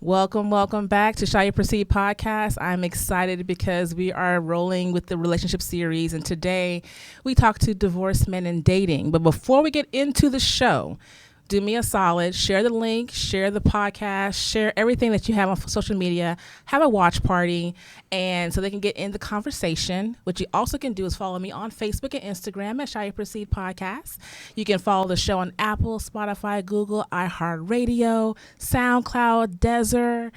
Welcome back to Shall You Proceed podcast. I'm excited because we are rolling with the relationship series, and today we talk to divorced men and dating. But before we get into the show, do me a solid, share the link, share the podcast, share everything that you have on social media, have a watch party, and so they can get in the conversation. What you also can do is follow me on Facebook and Instagram at Shall You Proceed Podcast. You can follow the show on Apple, Spotify, Google, iHeartRadio, SoundCloud, Desert,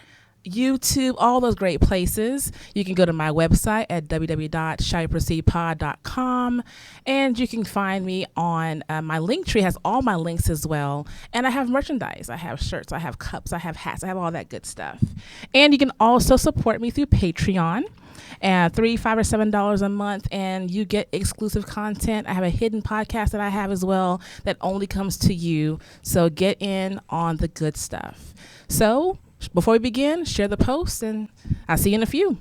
YouTube, all those great places. You can go to my website at www.shallyoproceedpod.com, and you can find me on my link tree has all my links as well. And I have merchandise. I have shirts, I have cups, I have hats, I have all that good stuff. And you can also support me through Patreon. And $3, $5, or $7 a month, and you get exclusive content. I have a hidden podcast that I have as well that only comes to you. So get in on the good stuff. So before we begin, share the post, and I'll see you in a few.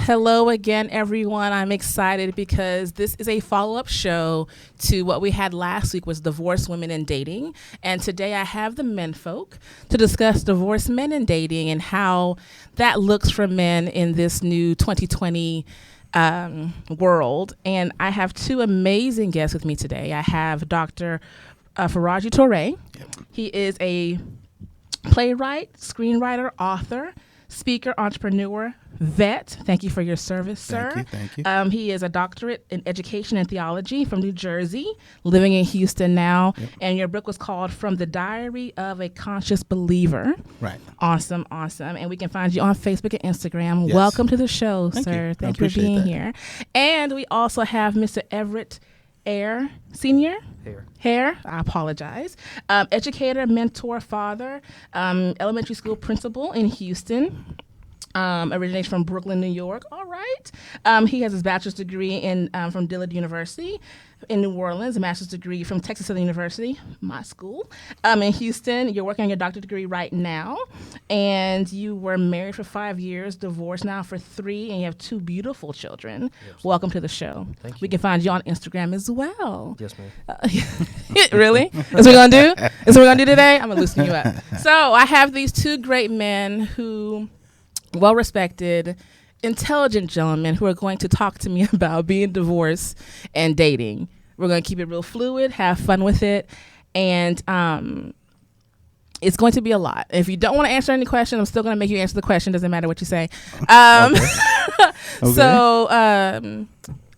Hello again, everyone. I'm excited because this is a follow-up show to what we had last week was divorced women and dating. And today I have the menfolk to discuss divorced men and dating and how that looks for men in this new 2020 world. And I have two amazing guests with me today. I have Dr. Faraji Toure. Yep. He is a playwright, screenwriter, author, speaker, entrepreneur, vet. Thank you for your service, sir. Thank you. He is a doctorate in education and theology from New Jersey, living in Houston now. Yep. And your book was called From the Diary of a Conscious Believer. Right. Awesome. And we can find you on Facebook and Instagram. Yes. Welcome to the show, sir. Thank you for being here. And we also have Mr. Everett Hare Sr. Hare, I apologize. Educator, mentor, father, elementary school principal in Houston. Originates from Brooklyn, New York. All right. He has his bachelor's degree from Dillard University in New Orleans, a master's degree from Texas Southern University, my school. In Houston, you're working on your doctorate degree right now, and you were married for 5 years, divorced now for 3, and you have 2 beautiful children. Yep. Welcome to the show. Thank you. We can find you on Instagram as well. Yes, ma'am. Really? That's what we're going to do? That's what we're going to do today? I'm going to loosen you up. So I have these 2 great men who... well-respected, intelligent gentlemen who are going to talk to me about being divorced and dating. We're going to keep it real fluid, have fun with it, and it's going to be a lot. If you don't want to answer any question, I'm still going to make you answer the question. Doesn't matter what you say. Okay. So,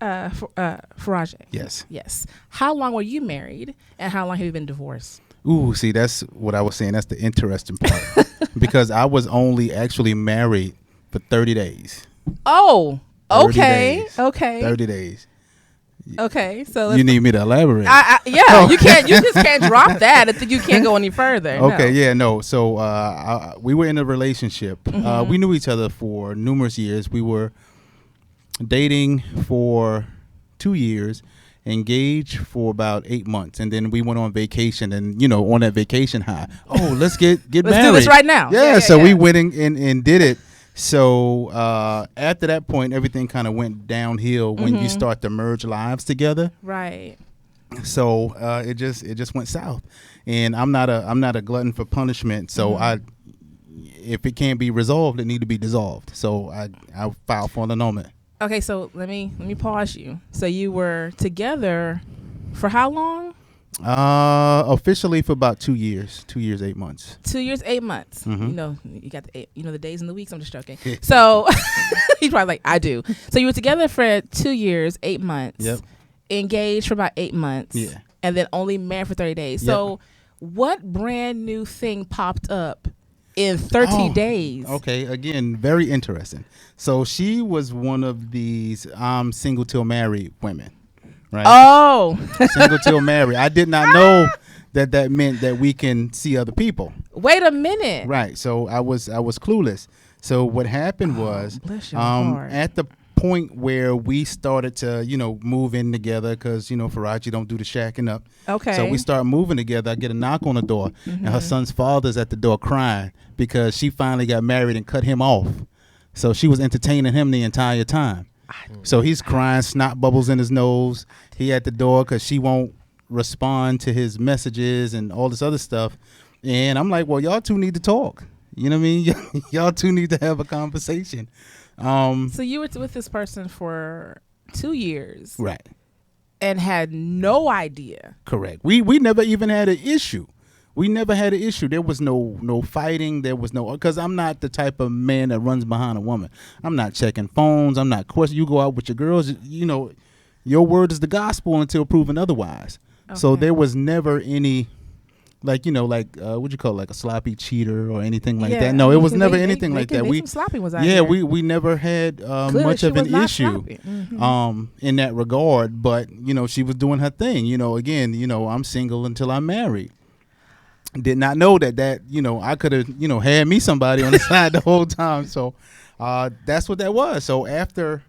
Faraji. Yes. How long were you married, and how long have you been divorced? Ooh, see, that's what I was saying. That's the interesting part. Because I was only actually married for 30 days. Oh, okay. 30 days. Okay, so you need me to elaborate. You can't. You just can't drop that. You can't go any further. Okay, no. So we were in a relationship. Mm-hmm. We knew each other for numerous years. We were dating for 2 years. Engaged for about 8 months, and then we went on vacation, and on that vacation high, let's get married. Let's do this right now. So we went and did it. So after that point, everything kind of went downhill when you start to merge lives together. Right. So it just went south, and I'm not a glutton for punishment. So if it can't be resolved, it need to be dissolved. So I filed for an annulment. Okay, so let me pause you. So you were together for how long? Officially for about 2 years. 2 years, 8 months. 2 years, 8 months. Mm-hmm. You got the days and the weeks. I'm just joking. So he's probably like, I do. So you were together for 2 years, 8 months. Yep. Engaged for about 8 months. Yeah. And then only married for 30 days. Yep. So what brand new thing popped up in 30 days? Okay, again, very interesting. So she was one of these single till married women, right? Oh. Single till married. I did not know that meant that we can see other people. Wait a minute. Right. So I was clueless. So what happened was bless your heart. at the point where we started to, move in together because, Faraji don't do the shacking up. Okay. So we start moving together. I get a knock on the door, and her son's father's at the door crying because she finally got married and cut him off. So she was entertaining him the entire time. So he's crying, snot bubbles in his nose. He at the door because she won't respond to his messages and all this other stuff. And I'm like, well, y'all two need to talk. You know what I mean? Y'all two need to have a conversation. So you were with this person for 2 years. Right. And had no idea. Correct. We never even had an issue. We never had an issue. There was no fighting. There was no, because I'm not the type of man that runs behind a woman. I'm not checking phones. I'm not questioning. You go out with your girls, your word is the gospel until proven otherwise. Okay. So there was never any, what you call it, like a sloppy cheater or anything like that. No, it was never anything like that. We sloppy was out here. Yeah, we never had much of an issue in that regard. But she was doing her thing. Again, I'm single until I'm married. Did not know that I could have had me somebody on the side the whole time. So that's what that was. So after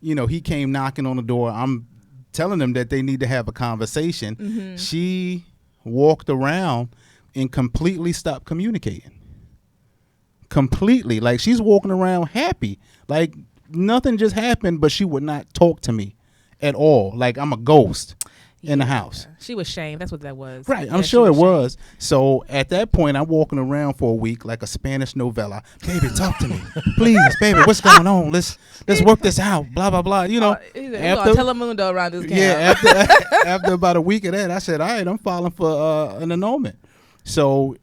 he came knocking on the door, I'm telling them that they need to have a conversation. She walked around and completely stopped communicating. Completely. Like, she's walking around happy. Like, nothing just happened, but she would not talk to me at all. Like, I'm a ghost in the house. She was shamed. That's what that was. Right. I'm sure it was. So at that point, I'm walking around for a week like a Spanish novella. Baby, talk to me. Please, baby, what's going on? Let's work this out. Blah, blah, blah. After Telemundo around this camp. Yeah, after about a week of that, I said, all right, I'm filing for an annulment. So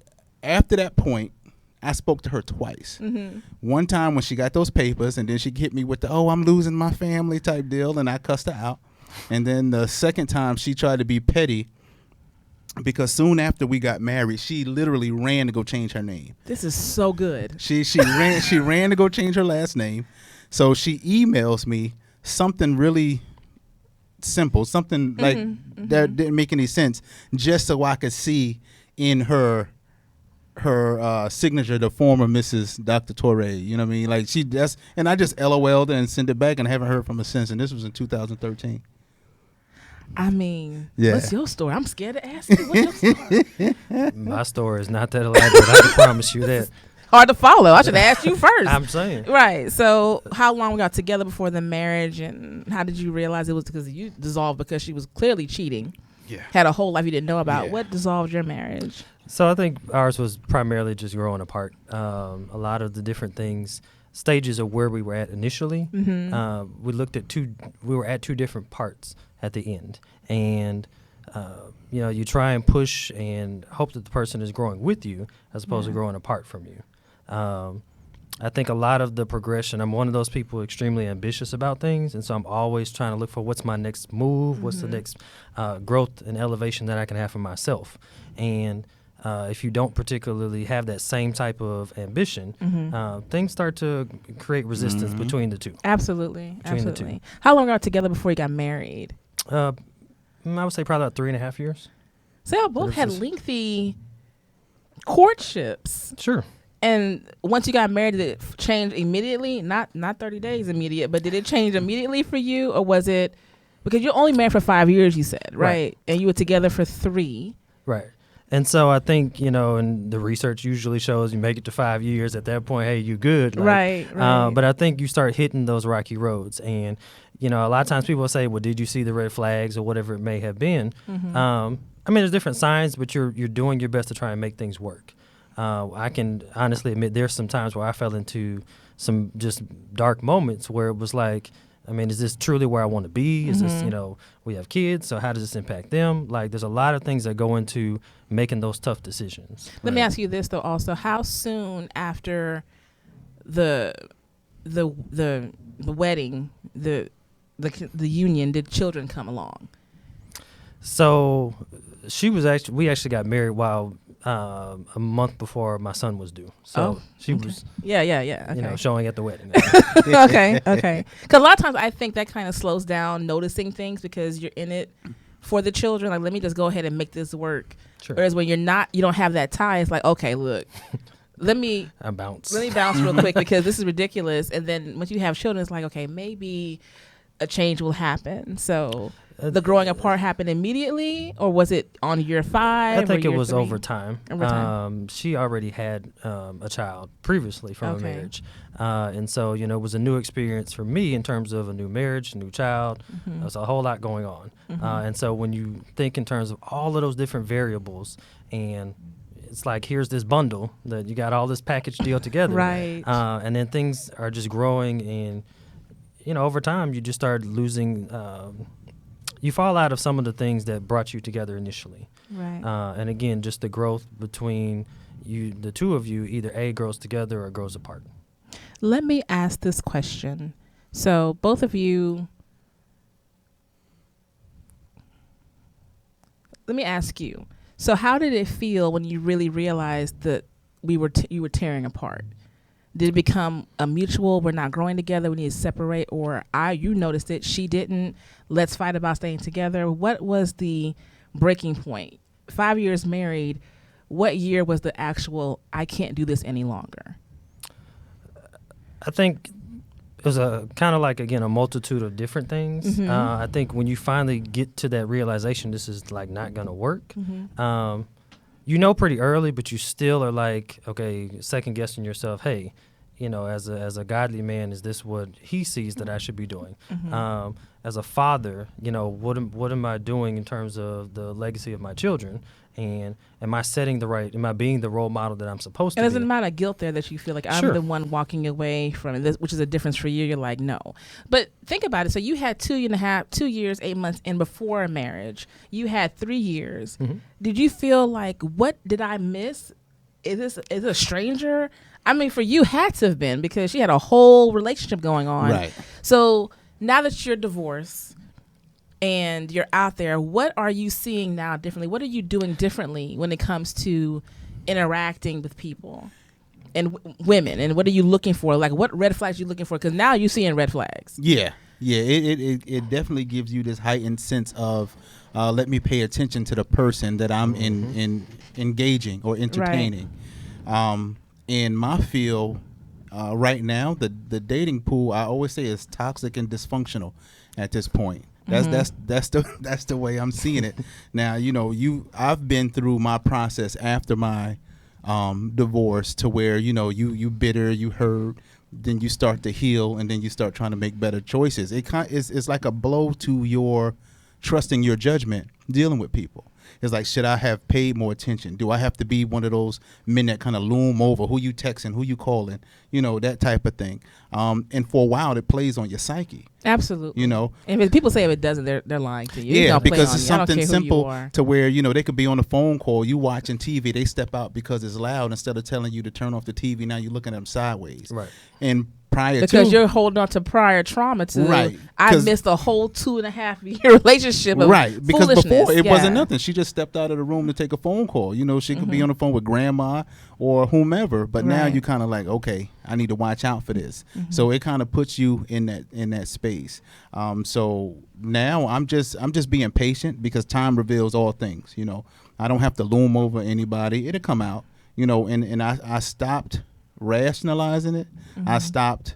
after that point, I spoke to her twice. One time when she got those papers, and then she hit me with the, I'm losing my family type deal, and I cussed her out. And then the second time, she tried to be petty because soon after we got married, she literally ran to go change her name. This is so good. She ran to go change her last name. So she emails me something really simple, something that didn't make any sense, just so I could see in her signature the former Mrs. Dr. Torre. You know what I mean? Like, and I just LOL'd and sent it back and haven't heard from her since. And this was in 2013. I mean, what's your story? I'm scared to ask you. What's your story? My story is not that elaborate. I can promise you that. Hard to follow. I should ask you first. I'm saying. Right. So how long we got together before the marriage, and how did you realize it was because you dissolved because she was clearly cheating? Yeah. Had a whole life you didn't know about. Yeah. What dissolved your marriage? So I think ours was primarily just growing apart. A lot of the different stages of where we were at initially. We looked at we were at two different parts at the end, and you try and push and hope that the person is growing with you as opposed to growing apart from you. I think a lot of the progression, I'm one of those people extremely ambitious about things, and so I'm always trying to look for what's my next move, what's the next growth and elevation that I can have for myself. And if you don't particularly have that same type of ambition, things start to create resistance between the two. Absolutely. How long got together before you got married? I would say probably about 3.5 years. So y'all both had lengthy courtships. Sure. And once you got married, did it change immediately? Not 30 days immediate, but did it change immediately for you, or was it because you're only married for 5 years? You said right, and you were together for 3. Right. And so I think, and the research usually shows you make it to 5 years. At that point, hey, you good. Right. But I think you start hitting those rocky roads. And, a lot of times people say, well, did you see the red flags or whatever it may have been? There's different signs, but you're doing your best to try and make things work. I can honestly admit there's some times where I fell into some just dark moments where it was like, is this truly where I want to be? Is this, we have kids, so how does this impact them? Like, there's a lot of things that go into making those tough decisions. Let me ask you this, though, also. How soon after the wedding, the union, did children come along? So we actually got married while a month before my son was due. So she was okay. Showing at the wedding. Okay. Because a lot of times I think that kind of slows down noticing things because you're in it for the children. Like, let me just go ahead and make this work. Sure. Whereas when you don't have that tie, it's like, okay, look, I bounce. Let me bounce real quick because this is ridiculous. And then once you have children, it's like, okay, maybe a change will happen. So the growing apart happened immediately, or was it on year 5? I think it was 3? over time. She already had a child previously from a marriage. And so, it was a new experience for me in terms of a new marriage, a new child. There's a whole lot going on. And so when you think in terms of all of those different variables, and it's like, here's this bundle that you got all this package deal together. Right. And then things are just growing, and, over time you just start losing, you fall out of some of the things that brought you together initially. Right. And again, just the growth between the two of you, either A, grows together or grows apart. Let me ask this question. So both of you, let me ask you. So how did it feel when you really realized that you were tearing apart? Did it become a mutual, we're not growing together, we need to separate, or you noticed it, she didn't, let's fight about staying together? What was the breaking point? 5 years married, what year was the actual, I can't do this any longer? I think it was a kind of like, again, a multitude of different things. I think when you finally get to that realization, this is like not going to work. Pretty early, but you still are like, okay, second guessing yourself. Hey, as a godly man, is this what he sees that I should be doing? As a father, what am I doing in terms of the legacy of my children? And am I being the role model that I'm supposed to be? And there's an amount of guilt there that you feel like I'm the one walking away from it, which is a difference for you. You're like, no. But think about it. So you had 2 years, 8 months in before marriage. You had 3 years. Did you feel like, what did I miss? Is it a stranger? I mean, for you, had to have been, because she had a whole relationship going on. Right. So now that you're divorced and you're out there, what are you seeing now differently? What are you doing differently when it comes to interacting with people and women? And what are you looking for? Like, what red flags are you looking for? Because now you're seeing red flags. Yeah. It definitely gives you this heightened sense of, let me pay attention to the person that I'm in engaging or entertaining. Right. In my field, right now, the dating pool, I always say, is toxic and dysfunctional at this point. That's the way I'm seeing it. Now, I've been through my process after my divorce, to where you bitter, you hurt, then you start to heal, and then you start trying to make better choices. It's like a blow to your trusting your judgment dealing with people. It's like, should I have paid more attention? Do I have to be one of those men that kind of loom over, who you texting, who you calling, that type of thing. And for a while, it plays on your psyche. Absolutely. And if people say if it doesn't, they're lying to you. Yeah, because it's something simple to where, they could be on a phone call, you watching TV, they step out because it's loud, instead of telling you to turn off the TV, now you're looking at them sideways. Right. And because you're holding on to prior trauma to, right. I missed a whole 2.5 year relationship of right, because before it wasn't yeah. nothing. She just stepped out of the room to take a phone call. She could be on the phone with grandma or whomever, but now you kind of like, okay, I need to watch out for this. So it kind of puts you in that space. So now I'm just being patient, because time reveals all things. I don't have to loom over anybody. It'll come out. And I stopped rationalizing it. I stopped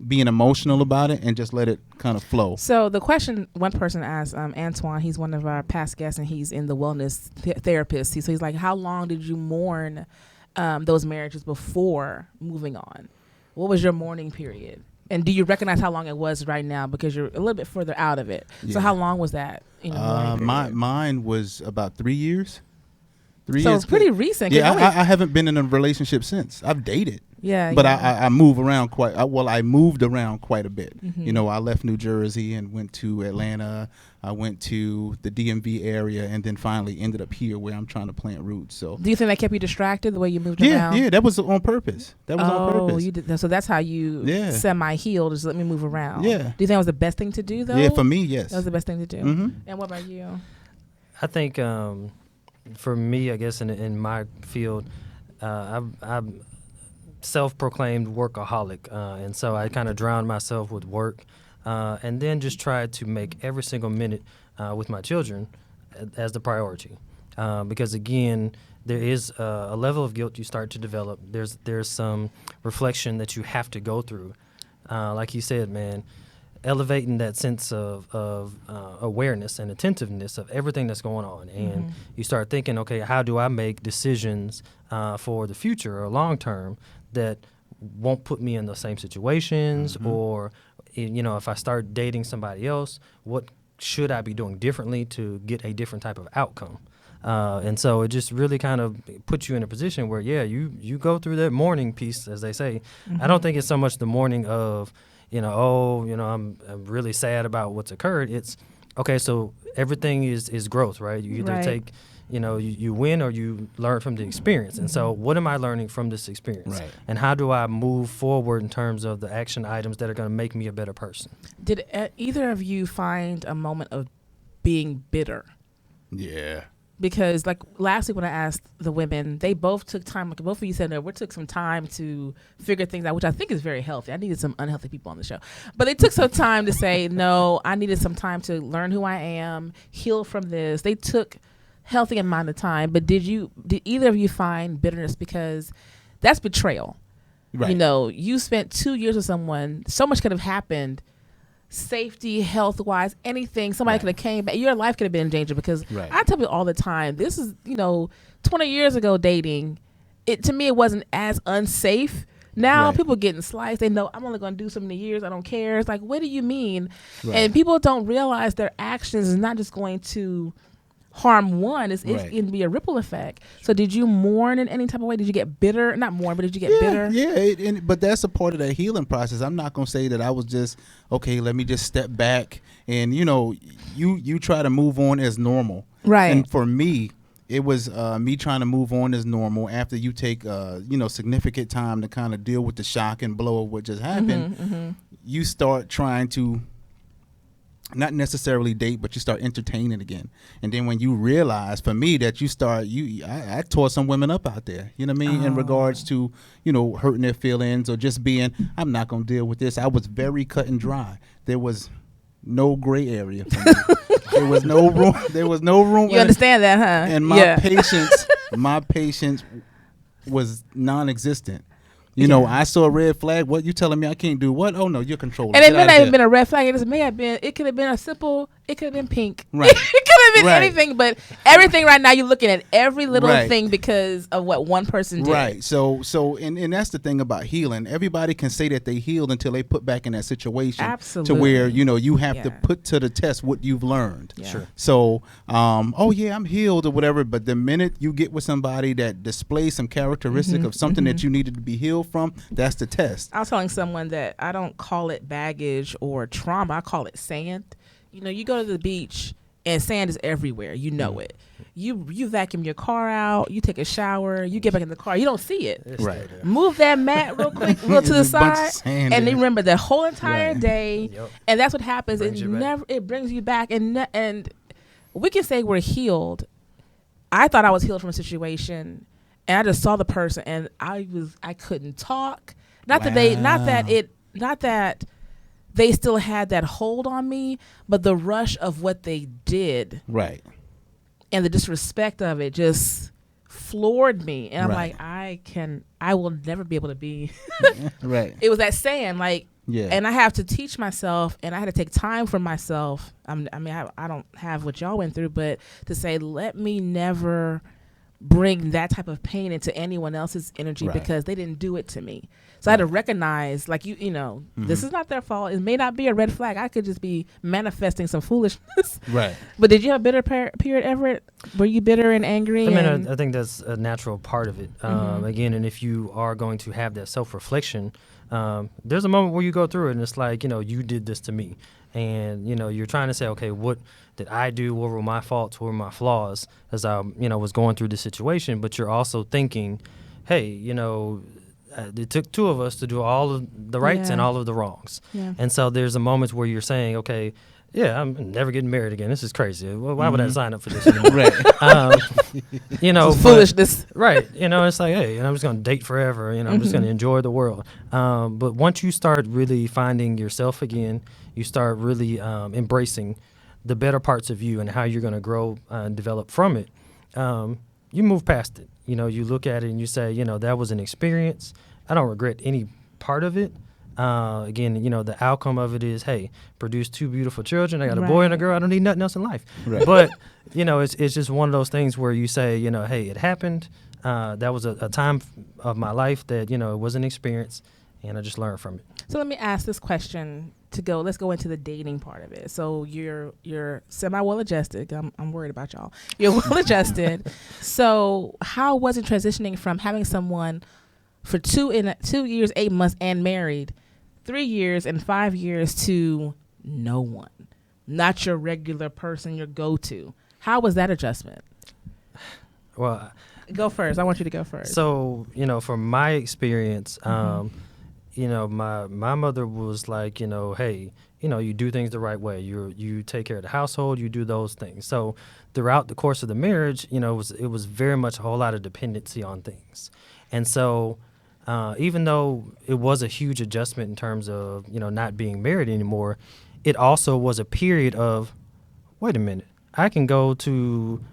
being emotional about it and just let it kind of flow. So the question one person asked, Antoine, he's one of our past guests, and he's in the wellness therapist. So he's like, how long did you mourn those marriages before moving on? What was your mourning period? And do you recognize how long it was right now, because you're a little bit further out of it? Yeah. So how long was that? Mine was about 3 years. 3 years. So it's pretty recent. Yeah, I haven't been in a relationship since. I've dated. Yeah. But I move around I moved around quite a bit. I left New Jersey and went to Atlanta. I went to the DMV area, and then finally ended up here where I'm trying to plant roots. So, do you think that kept you distracted, the way you moved around? Yeah, that was on purpose. On purpose. You did. So that's how you semi-healed, is let me move around. Yeah. Do you think that was the best thing to do, though? Yeah, for me, yes. That was the best thing to do. And what about you? I think for me, I guess in my field, I'm self-proclaimed workaholic, and so I kind of drowned myself with work, and then just tried to make every single minute with my children as the priority, because again, there is a level of guilt you start to develop. There's some reflection that you have to go through. Like you said, man, elevating that sense of awareness and attentiveness of everything that's going on. And you start thinking, okay, how do I make decisions for the future or long term that won't put me in the same situations? Or, if I start dating somebody else, what should I be doing differently to get a different type of outcome? And so it just really kind of puts you in a position where, you go through that mourning piece, as they say. I don't think it's so much the mourning of, I'm really sad about what's occurred. It's, okay, so everything is growth, right? You either take, you win or you learn from the experience. And so what am I learning from this experience? Right. And how do I move forward in terms of the action items that are going to make me a better person? Did either of you find a moment of being bitter? Yeah. Because like last week when I asked the women, they both took time. Like both of you said, no, we took some time to figure things out, which I think is very healthy. I needed some unhealthy people on the show, but they took some time to say, no, I needed some time to learn who I am, heal from this. They took healthy amount of time. But did either of you find bitterness? Because that's betrayal. Right. You spent 2 years with someone. So much could have happened. Safety, health-wise, anything. Somebody could have came back. Your life could have been in danger because I tell people all the time, this is, 20 years ago dating, to me, it wasn't as unsafe. Now people getting sliced. They know I'm only going to do so many years. I don't care. It's like, what do you mean? Right. And people don't realize their actions is not just going to harm one. It can be a ripple effect. So did you mourn in any type of way? Did you get bitter? Not mourn, but did you get bitter? Yeah, but that's a part of that healing process. I'm not going to say that I was just, okay, let me just step back. And, you try to move on as normal. Right. And for me, it was me trying to move on as normal after you take, significant time to kind of deal with the shock and blow of what just happened. You start trying to not necessarily date, but you start entertaining again. And then when you realize, for me, that I tore some women up out there, you know what I mean? In regards to, hurting their feelings or just being, I'm not going to deal with this. I was very cut and dry. There was no gray area for me. There was no room. You understand that, huh? And my patience was non-existent. I saw a red flag. What, you telling me I can't do what? Oh no, you're controlling. And it may not even been a red flag. It could have been a simple. It could have been pink. Right. It could have been anything. But everything right now, you're looking at every little thing because of what one person did. Right. So and that's the thing about healing. Everybody can say that they healed until they put back in that situation. Absolutely. To where you have to put to the test what you've learned. Yeah. Sure. So I'm healed or whatever. But the minute you get with somebody that displays some characteristic of something that you needed to be healed from, that's the test. I was telling someone that I don't call it baggage or trauma. I call it sand. You go to the beach and sand is everywhere. You know it. You vacuum your car out. You take a shower. You get back in the car. You don't see it. Right. Move that mat real quick, to the side, and you remember the whole entire day. Yep. And that's what happens. It brings you back, and we can say we're healed. I thought I was healed from a situation, and I just saw the person, and I couldn't talk. Not that they still had that hold on me, but the rush of what they did, right, and the disrespect of it just floored me. And I'm like, I will never be able to be. Right. It was that saying, like, and I have to teach myself, and I had to take time for myself. I don't have what y'all went through, but to say, let me never bring that type of pain into anyone else's energy because they didn't do it to me. So I had to recognize, like, this is not their fault. It may not be a red flag. I could just be manifesting some foolishness. Right. But did you have a bitter period, Everett? Were you bitter and angry? I think that's a natural part of it. Again, and if you are going to have that self-reflection, there's a moment where you go through it and it's like, you did this to me. And, you're trying to say, okay, what did I do? What were my faults? What were my flaws as I, was going through this situation? But you're also thinking, hey, it took two of us to do all of the rights and all of the wrongs. Yeah. And so there's a moment where you're saying, okay, I'm never getting married again. This is crazy. Why would I sign up for this anymore? Right. Foolishness. Right. It's like, hey, I'm just going to date forever. I'm just going to enjoy the world. But once you start really finding yourself again, you start really embracing the better parts of you and how you're going to grow and develop from it. you move past it. You look at it and you say, that was an experience. I don't regret any part of it. Again, the outcome of it is, hey, produce 2 beautiful children. I got a boy and a girl. I don't need nothing else in life. Right. But, it's just one of those things where you say, hey, it happened. That was a time of my life that, it was an experience, and I just learned from it. So let me ask this question let's go into the dating part of it. So you're semi well adjusted. I'm worried about y'all. You're well adjusted. So how was it transitioning from having someone for 2 years, 8 months and married, 3 years and 5 years to no one, not your regular person, your go-to? How was that adjustment? Well, go first. I want you to go first. So, from my experience, my mother was like, hey, you do things the right way. You take care of the household. You do those things. So throughout the course of the marriage, it was very much a whole lot of dependency on things. And so even though it was a huge adjustment in terms of, not being married anymore, it also was a period of, wait a minute, I can go to,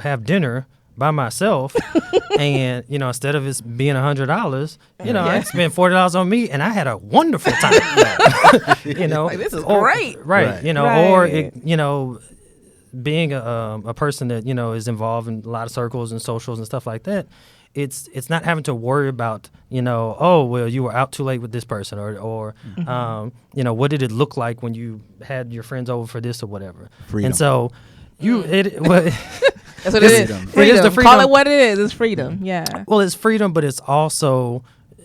have dinner by myself and, instead of it being $100, I spent $40 on me and I had a wonderful time. Like, this is great. Right. Or, being a person that, is involved in a lot of circles and socials and stuff like that, it's not having to worry about, oh, well, you were out too late with this person or what did it look like when you had your friends over for this or whatever. Freedom. And so that's what it is. Freedom. It is the freedom. Call it what it is. It's freedom. Yeah. Well, it's freedom, but it's also,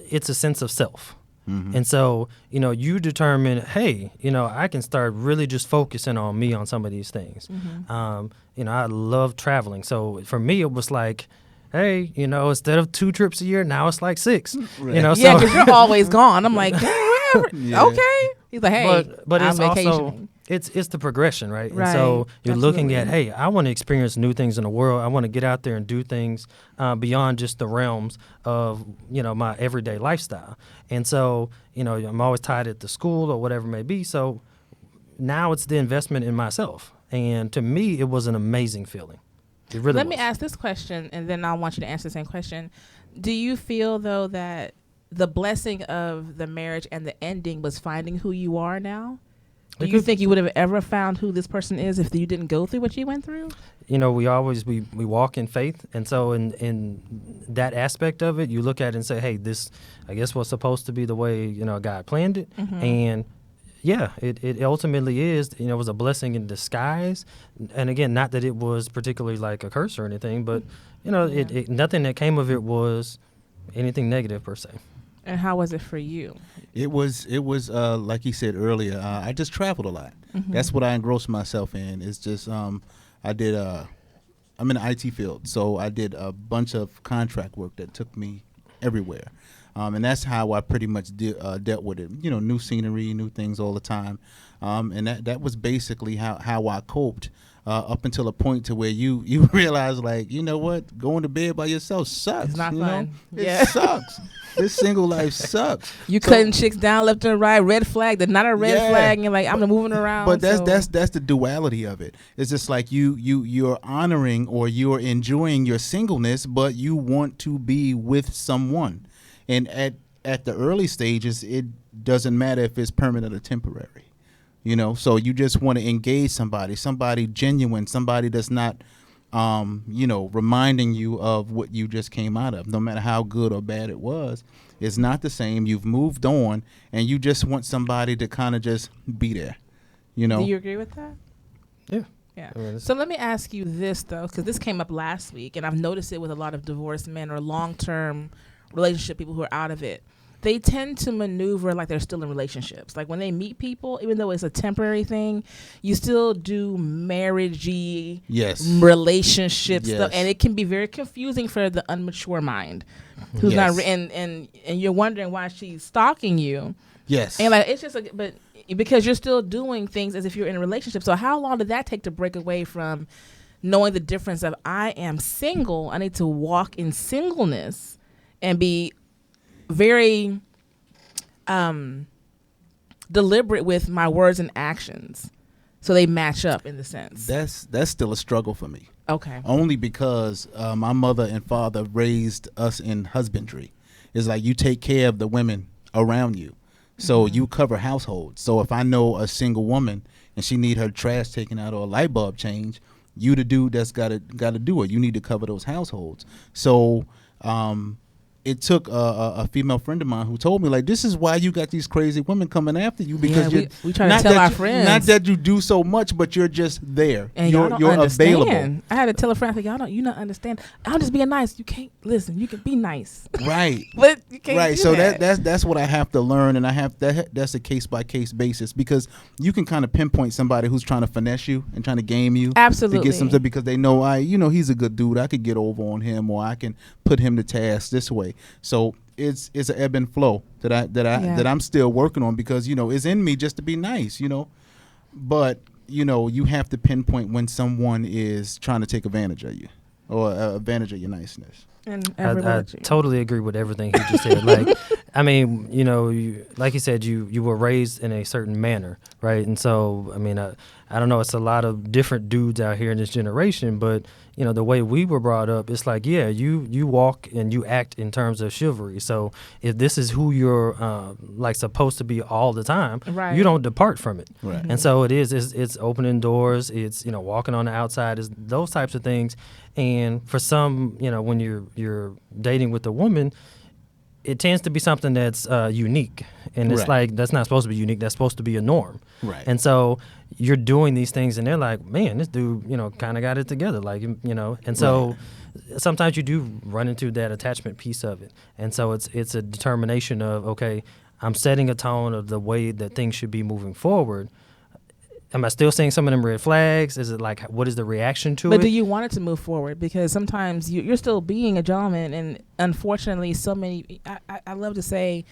it's a sense of self. Mm-hmm. And so, you determine, hey, I can start really just focusing on me on some of these things. Mm-hmm. I love traveling. So for me, it was like, hey, instead of 2 trips a year, now it's like 6. Right. Yeah, because you're always gone. I'm like, okay. He's like, hey, but I'm it's vacationing. Also, it's the progression, right? Right. And so you're Absolutely. looking at, hey, I want to experience new things in the world. I want to get out there and do things beyond just the realms of, my everyday lifestyle. And so, I'm always tied at the school or whatever it may be. So now it's the investment in myself. And to me, it was an amazing feeling. It really Let was. me ask this question, and then I want you to answer the same question. Do you feel, though, that the blessing of the marriage and the ending was finding who you are now? Do you think you would have ever found who this person is if you didn't go through what you went through? We walk in faith. And so in that aspect of it, you look at it and say, hey, this, I guess, was supposed to be the way, God planned it. Mm-hmm. And yeah, it ultimately is, it was a blessing in disguise. And again, not that it was particularly like a curse or anything, but, nothing that came of it was anything negative per se. And how was it for you? It was like he said earlier, I just traveled a lot. Mm-hmm. That's what I engrossed myself in. It's just, I'm in the IT field, so I did a bunch of contract work that took me everywhere. And that's how I pretty much dealt with it. New scenery, new things all the time. And that was basically how I coped up until a point to where you realize, like, you know what, going to bed by yourself sucks. It's not fun. It sucks. This single life sucks. You cutting chicks down left and right, red flag, they're not a red flag, and you're like, I'm moving around. But that's the duality of it. It's just like you're honoring or you're enjoying your singleness, but you want to be with someone. And at the early stages, it doesn't matter if it's permanent or temporary. So you just want to engage somebody genuine, somebody that's not, reminding you of what you just came out of. No matter how good or bad it was, it's not the same. You've moved on, and you just want somebody to kind of just be there. Do you agree with that? Yeah. Yeah. So let me ask you this, though, because this came up last week, and I've noticed it with a lot of divorced men or long-term relationship people who are out of it. They tend to maneuver like they're still in relationships. Like when they meet people, even though it's a temporary thing, you still do marriagey relationship stuff, and it can be very confusing for the unmature mind, who's not and you're wondering why she's stalking you. Yes, and like it's just but because you're still doing things as if you're in a relationship. So how long did that take to break away from knowing the difference of I am single, I need to walk in singleness and be very deliberate with my words and actions so they match up in the sense? That's still a struggle for me. Okay. Only because my mother and father raised us in husbandry. It's like you take care of the women around you. So you cover households. So if I know a single woman and she need her trash taken out or a light bulb change, you the dude that's gotta do it. You need to cover those households. So it took a female friend of mine who told me, like, this is why you got these crazy women coming after you, because we try to tell our friends. Not that you do so much, but you're just there. And you're available. I had to tell a friend, you don't understand. I'm just being nice. You can't listen. You can be nice. Right. But you can't right. do So that. that's what I have to learn, and that's a case by case basis, because you can kind of pinpoint somebody who's trying to finesse you and trying to game you. Absolutely. To get something, because they know he's a good dude. I could get over on him, or I can put him to task this way. So it's an ebb and flow that I'm still working on, because it's in me just to be nice, but you have to pinpoint when someone is trying to take advantage of you or advantage of your niceness. And I totally agree with everything he just said. Like, I mean, like you said, you were raised in a certain manner, right? And so, I mean, I don't know, it's a lot of different dudes out here in this generation, but the way we were brought up, it's like, yeah, you walk and you act in terms of chivalry. So if this is who you're like supposed to be all the time, right, you don't depart from it. Right. And so it's opening doors, it's walking on the outside, it's those types of things. And for some, when you're dating with a woman, it tends to be something that's unique, and it's like, that's not supposed to be unique. That's supposed to be a norm. Right. And so you're doing these things, and they're like, man, this dude, kind of got it together, like, And so sometimes you do run into that attachment piece of it, and so it's a determination of, okay, I'm setting a tone of the way that things should be moving forward. Am I still seeing some of them red flags? Is it like, what is the reaction to it? But do you want it to move forward? Because sometimes you're still being a gentleman, and unfortunately, so many. I love to say,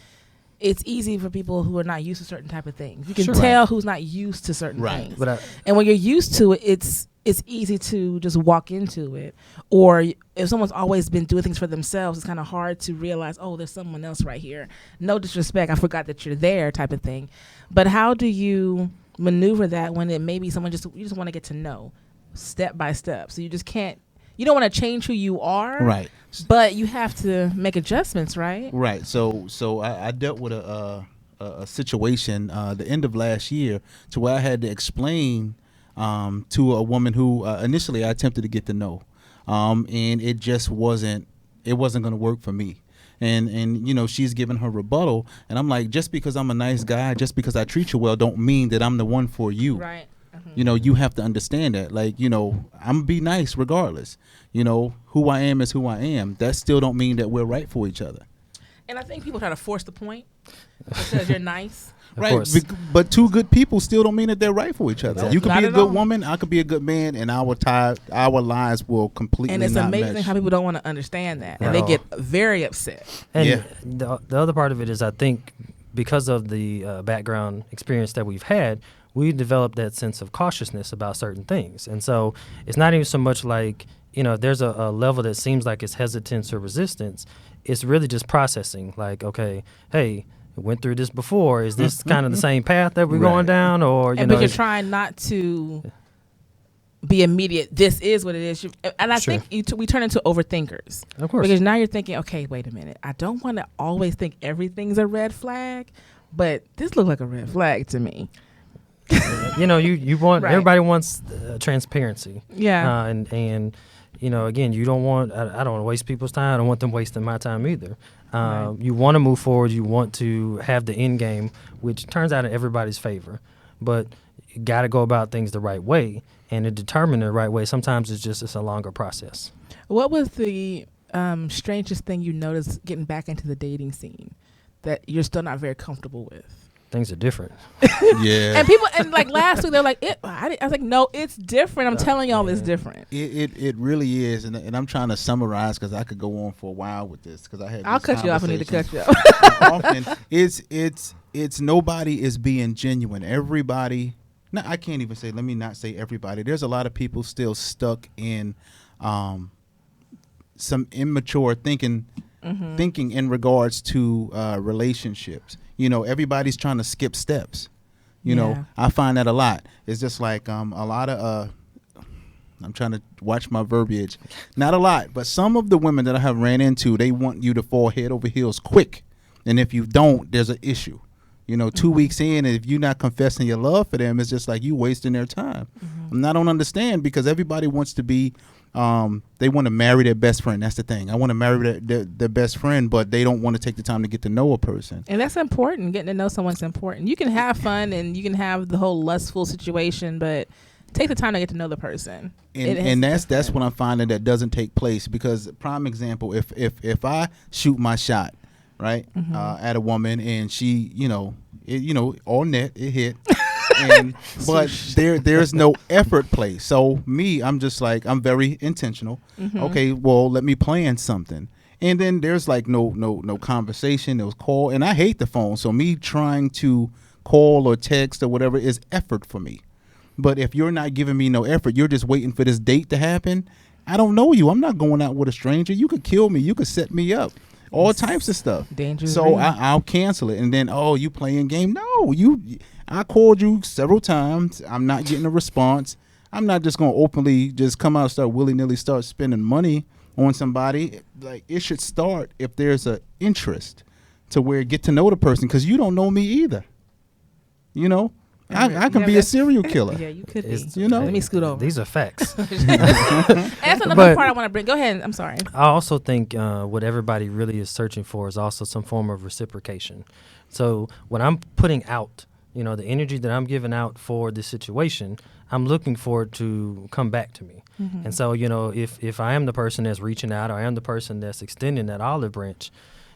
it's easy for people who are not used to certain type of things. You can tell who's not used to certain things. But and when you're used to it, it's easy to just walk into it. Or if someone's always been doing things for themselves, it's kind of hard to realize, oh, there's someone else right here. No disrespect, I forgot that you're there, type of thing. But how do you maneuver that when it may be someone you just want to get to know step by step? So you don't want to change who you are, right? But you have to make adjustments, right? Right. So I dealt with a situation the end of last year, to where I had to explain to a woman who initially I attempted to get to know, and it just wasn't going to work for me. And she's giving her rebuttal, and I'm like, just because I'm a nice guy, just because I treat you well, don't mean that I'm the one for you. Right. You have to understand that. Like, I'm gonna be nice regardless. Who I am is who I am. That still don't mean that we're right for each other. And I think people try to force the point because you're nice. Right, but two good people still don't mean that they're right for each other. No, you could be a good all. woman, I could be a good man, and our lives will completely And it's not amazing mesh. how people don't want to understand that, and they get very upset. And the other part of it is, I think, because of the background experience that we've had, we developed that sense of cautiousness about certain things. And so it's not even so much like, if there's a level that seems like it's hesitance or resistance, it's really just processing. Like, okay, hey, went through this before. Is this kind of the same path that we're going down? Or, but you're trying not to be immediate. This is what it is. And I think we turn into overthinkers. Of course. Because now you're thinking, okay, wait a minute. I don't want to always think everything's a red flag, but this looks like a red flag to me. You want, everybody wants transparency. Yeah. And again, you don't want, I don't want to waste people's time. I don't want them wasting my time either. You want to move forward. You want to have the end game, which turns out in everybody's favor. But you got to go about things the right way. And to determine the right way, sometimes it's a longer process. What was the strangest thing you noticed getting back into the dating scene that you're still not very comfortable with? Things are different. Yeah. And people, and like last week, they're like, I was like, no, it's different. I'm telling y'all it's different. It really is. And I'm trying to summarize, because I could go on for a while with this, because I had I'll cut you off. I need to cut you off. Often it's nobody is being genuine. Everybody, no, I can't even say, let me not say everybody. There's a lot of people still stuck in some immature thinking in regards to relationships. Everybody's trying to skip steps. I find that a lot. It's just like a lot of I'm trying to watch my verbiage. Not a lot, but some of the women that I have ran into, they want you to fall head over heels quick. And if you don't, there's an issue. 2 weeks in, and if you're not confessing your love for them, it's just like you wasting their time. And I don't understand, because everybody wants to be, they want to marry their best friend. That's the thing. I want to marry their best friend, but they don't want to take the time to get to know a person. And that's important. Getting to know someone's important. You can have fun and you can have the whole lustful situation, but take the time to get to know the person. And that's what I'm finding that doesn't take place, because prime example, if I shoot my shot, right, at a woman, and she, all net, it hit, but there's no effort placed. So me, I'm just like, I'm very intentional. Okay, well, let me plan something. And then there's like no conversation, no call, and I hate the phone. So me trying to call or text or whatever is effort for me. But if you're not giving me no effort, you're just waiting for this date to happen. I don't know you. I'm not going out with a stranger. You could kill me. You could set me up. All types of stuff. Dangerous. So I'll cancel it. And then, you playing game? No, I called you several times. I'm not getting a response. I'm not just going to openly just come out and start willy-nilly start spending money on somebody. Like, it should start if there's an interest to where get to know the person, because you don't know me either. I can be a serial killer. Yeah, you could be. Let me scoot over. These are facts. That's another part I want to bring. Go ahead. I'm sorry. I also think what everybody really is searching for is also some form of reciprocation. So when I'm putting out, the energy that I'm giving out for this situation, I'm looking for it to come back to me. And so, if I am the person that's reaching out, or I am the person that's extending that olive branch,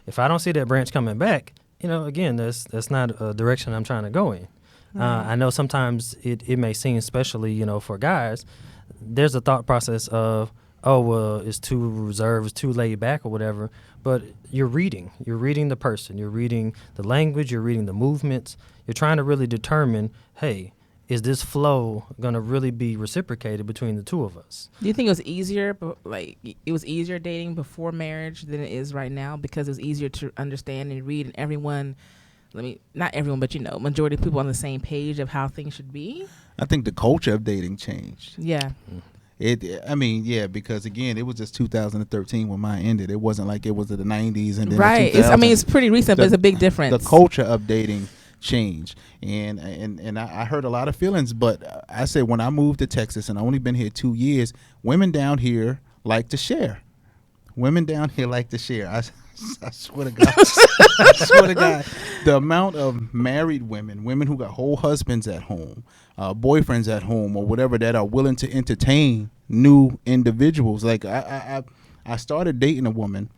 if I don't see that branch coming back, again, that's not a direction I'm trying to go in. I know sometimes it may seem, especially, for guys, there's a thought process of, it's too reserved, it's too laid back or whatever. But you're reading the person, you're reading the language, you're reading the movements. You're trying to really determine, hey, is this flow going to really be reciprocated between the two of us? Do you think it was easier, it was easier dating before marriage than it is right now, because it was easier to understand and read, and everyone, not everyone, but majority of people on the same page of how things should be? I think the culture of dating changed. Yeah. Because again, it was just 2013 when mine ended. It wasn't like it was in the 90s and then right. The 2000s. It's pretty recent, but it's a big difference. The culture of dating changed, and I heard a lot of feelings. But I said, when I moved to Texas, and I only been here 2 years, women down here like to share. I swear to God. The amount of married women who got whole husbands at home, boyfriends at home, or whatever, that are willing to entertain new individuals. Like I started dating a woman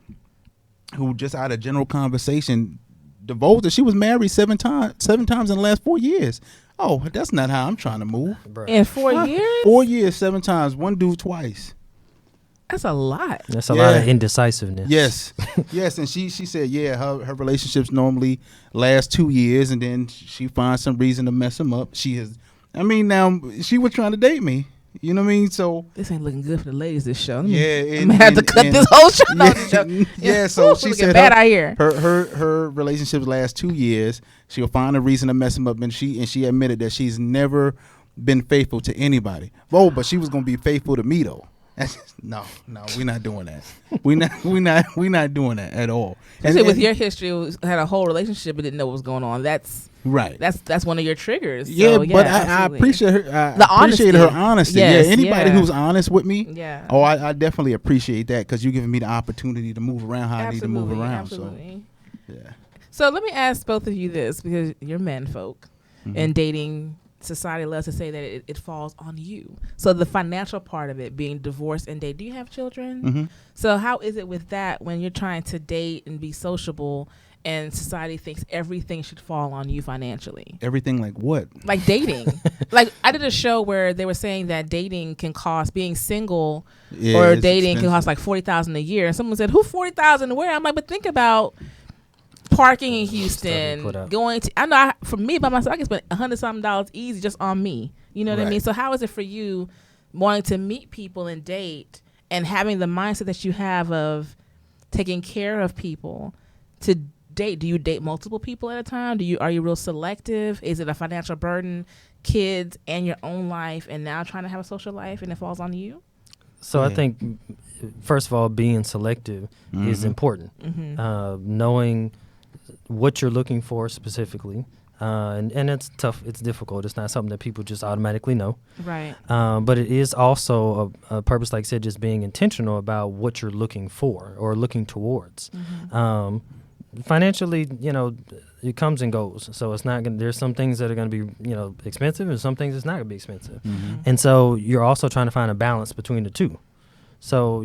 who, just out of general conversation, divulged that she was married seven times in the last 4 years. Oh, that's not how I'm trying to move. In 4 years? 4 years, 7 times. One dude twice. That's a lot. That's a lot of indecisiveness. Yes. And she said, her relationships normally last 2 years, and then she finds some reason to mess him up. Now she was trying to date me. You know what I mean? So this ain't looking good for the ladies. This show. I'm gonna have to cut this whole show. Yeah. So she said bad out here. Her relationships last 2 years. She'll find a reason to mess him up, and she admitted that she's never been faithful to anybody. Oh, but she was gonna be faithful to me though. No, we're not doing that. We're not doing that at all. Especially with your history, had a whole relationship but didn't know what was going on. That's right. That's one of your triggers. Yeah, so, but I appreciate her. Appreciate her honesty. Yes, anybody who's honest with me. Yeah. Oh, I definitely appreciate that, because you're giving me the opportunity to move around how I need to move around. Absolutely. So, yeah. So let me ask both of you this, because you're men folk, and dating. Society loves to say that it falls on you. So the financial part of it, being divorced and date. Do you have children? So how is it with that when you're trying to date and be sociable, and society thinks everything should fall on you financially? Everything like what? Like dating. Like I did a show where they were saying that dating can cost, being single or dating can cost like $40,000 a year. And someone said, "Who $40,000 where?" I'm like, but think about parking in Houston, going to, I know for me by myself, I can spend $100-something easy just on me. You know what I mean? So how is it for you wanting to meet people and date, and having the mindset that you have of taking care of people, to date, do you date multiple people at a time? Are you real selective? Is it a financial burden, kids and your own life, and now trying to have a social life, and it falls on you? So I think, first of all, being selective is important. Knowing what you're looking for specifically. And it's tough. It's difficult. It's not something that people just automatically know. Right. But it is also a purpose, like I said, just being intentional about what you're looking for or looking towards. Financially, it comes and goes. So it's not going to, there's some things that are going to be, expensive, and some things that's not going to be expensive. And so you're also trying to find a balance between the two. So,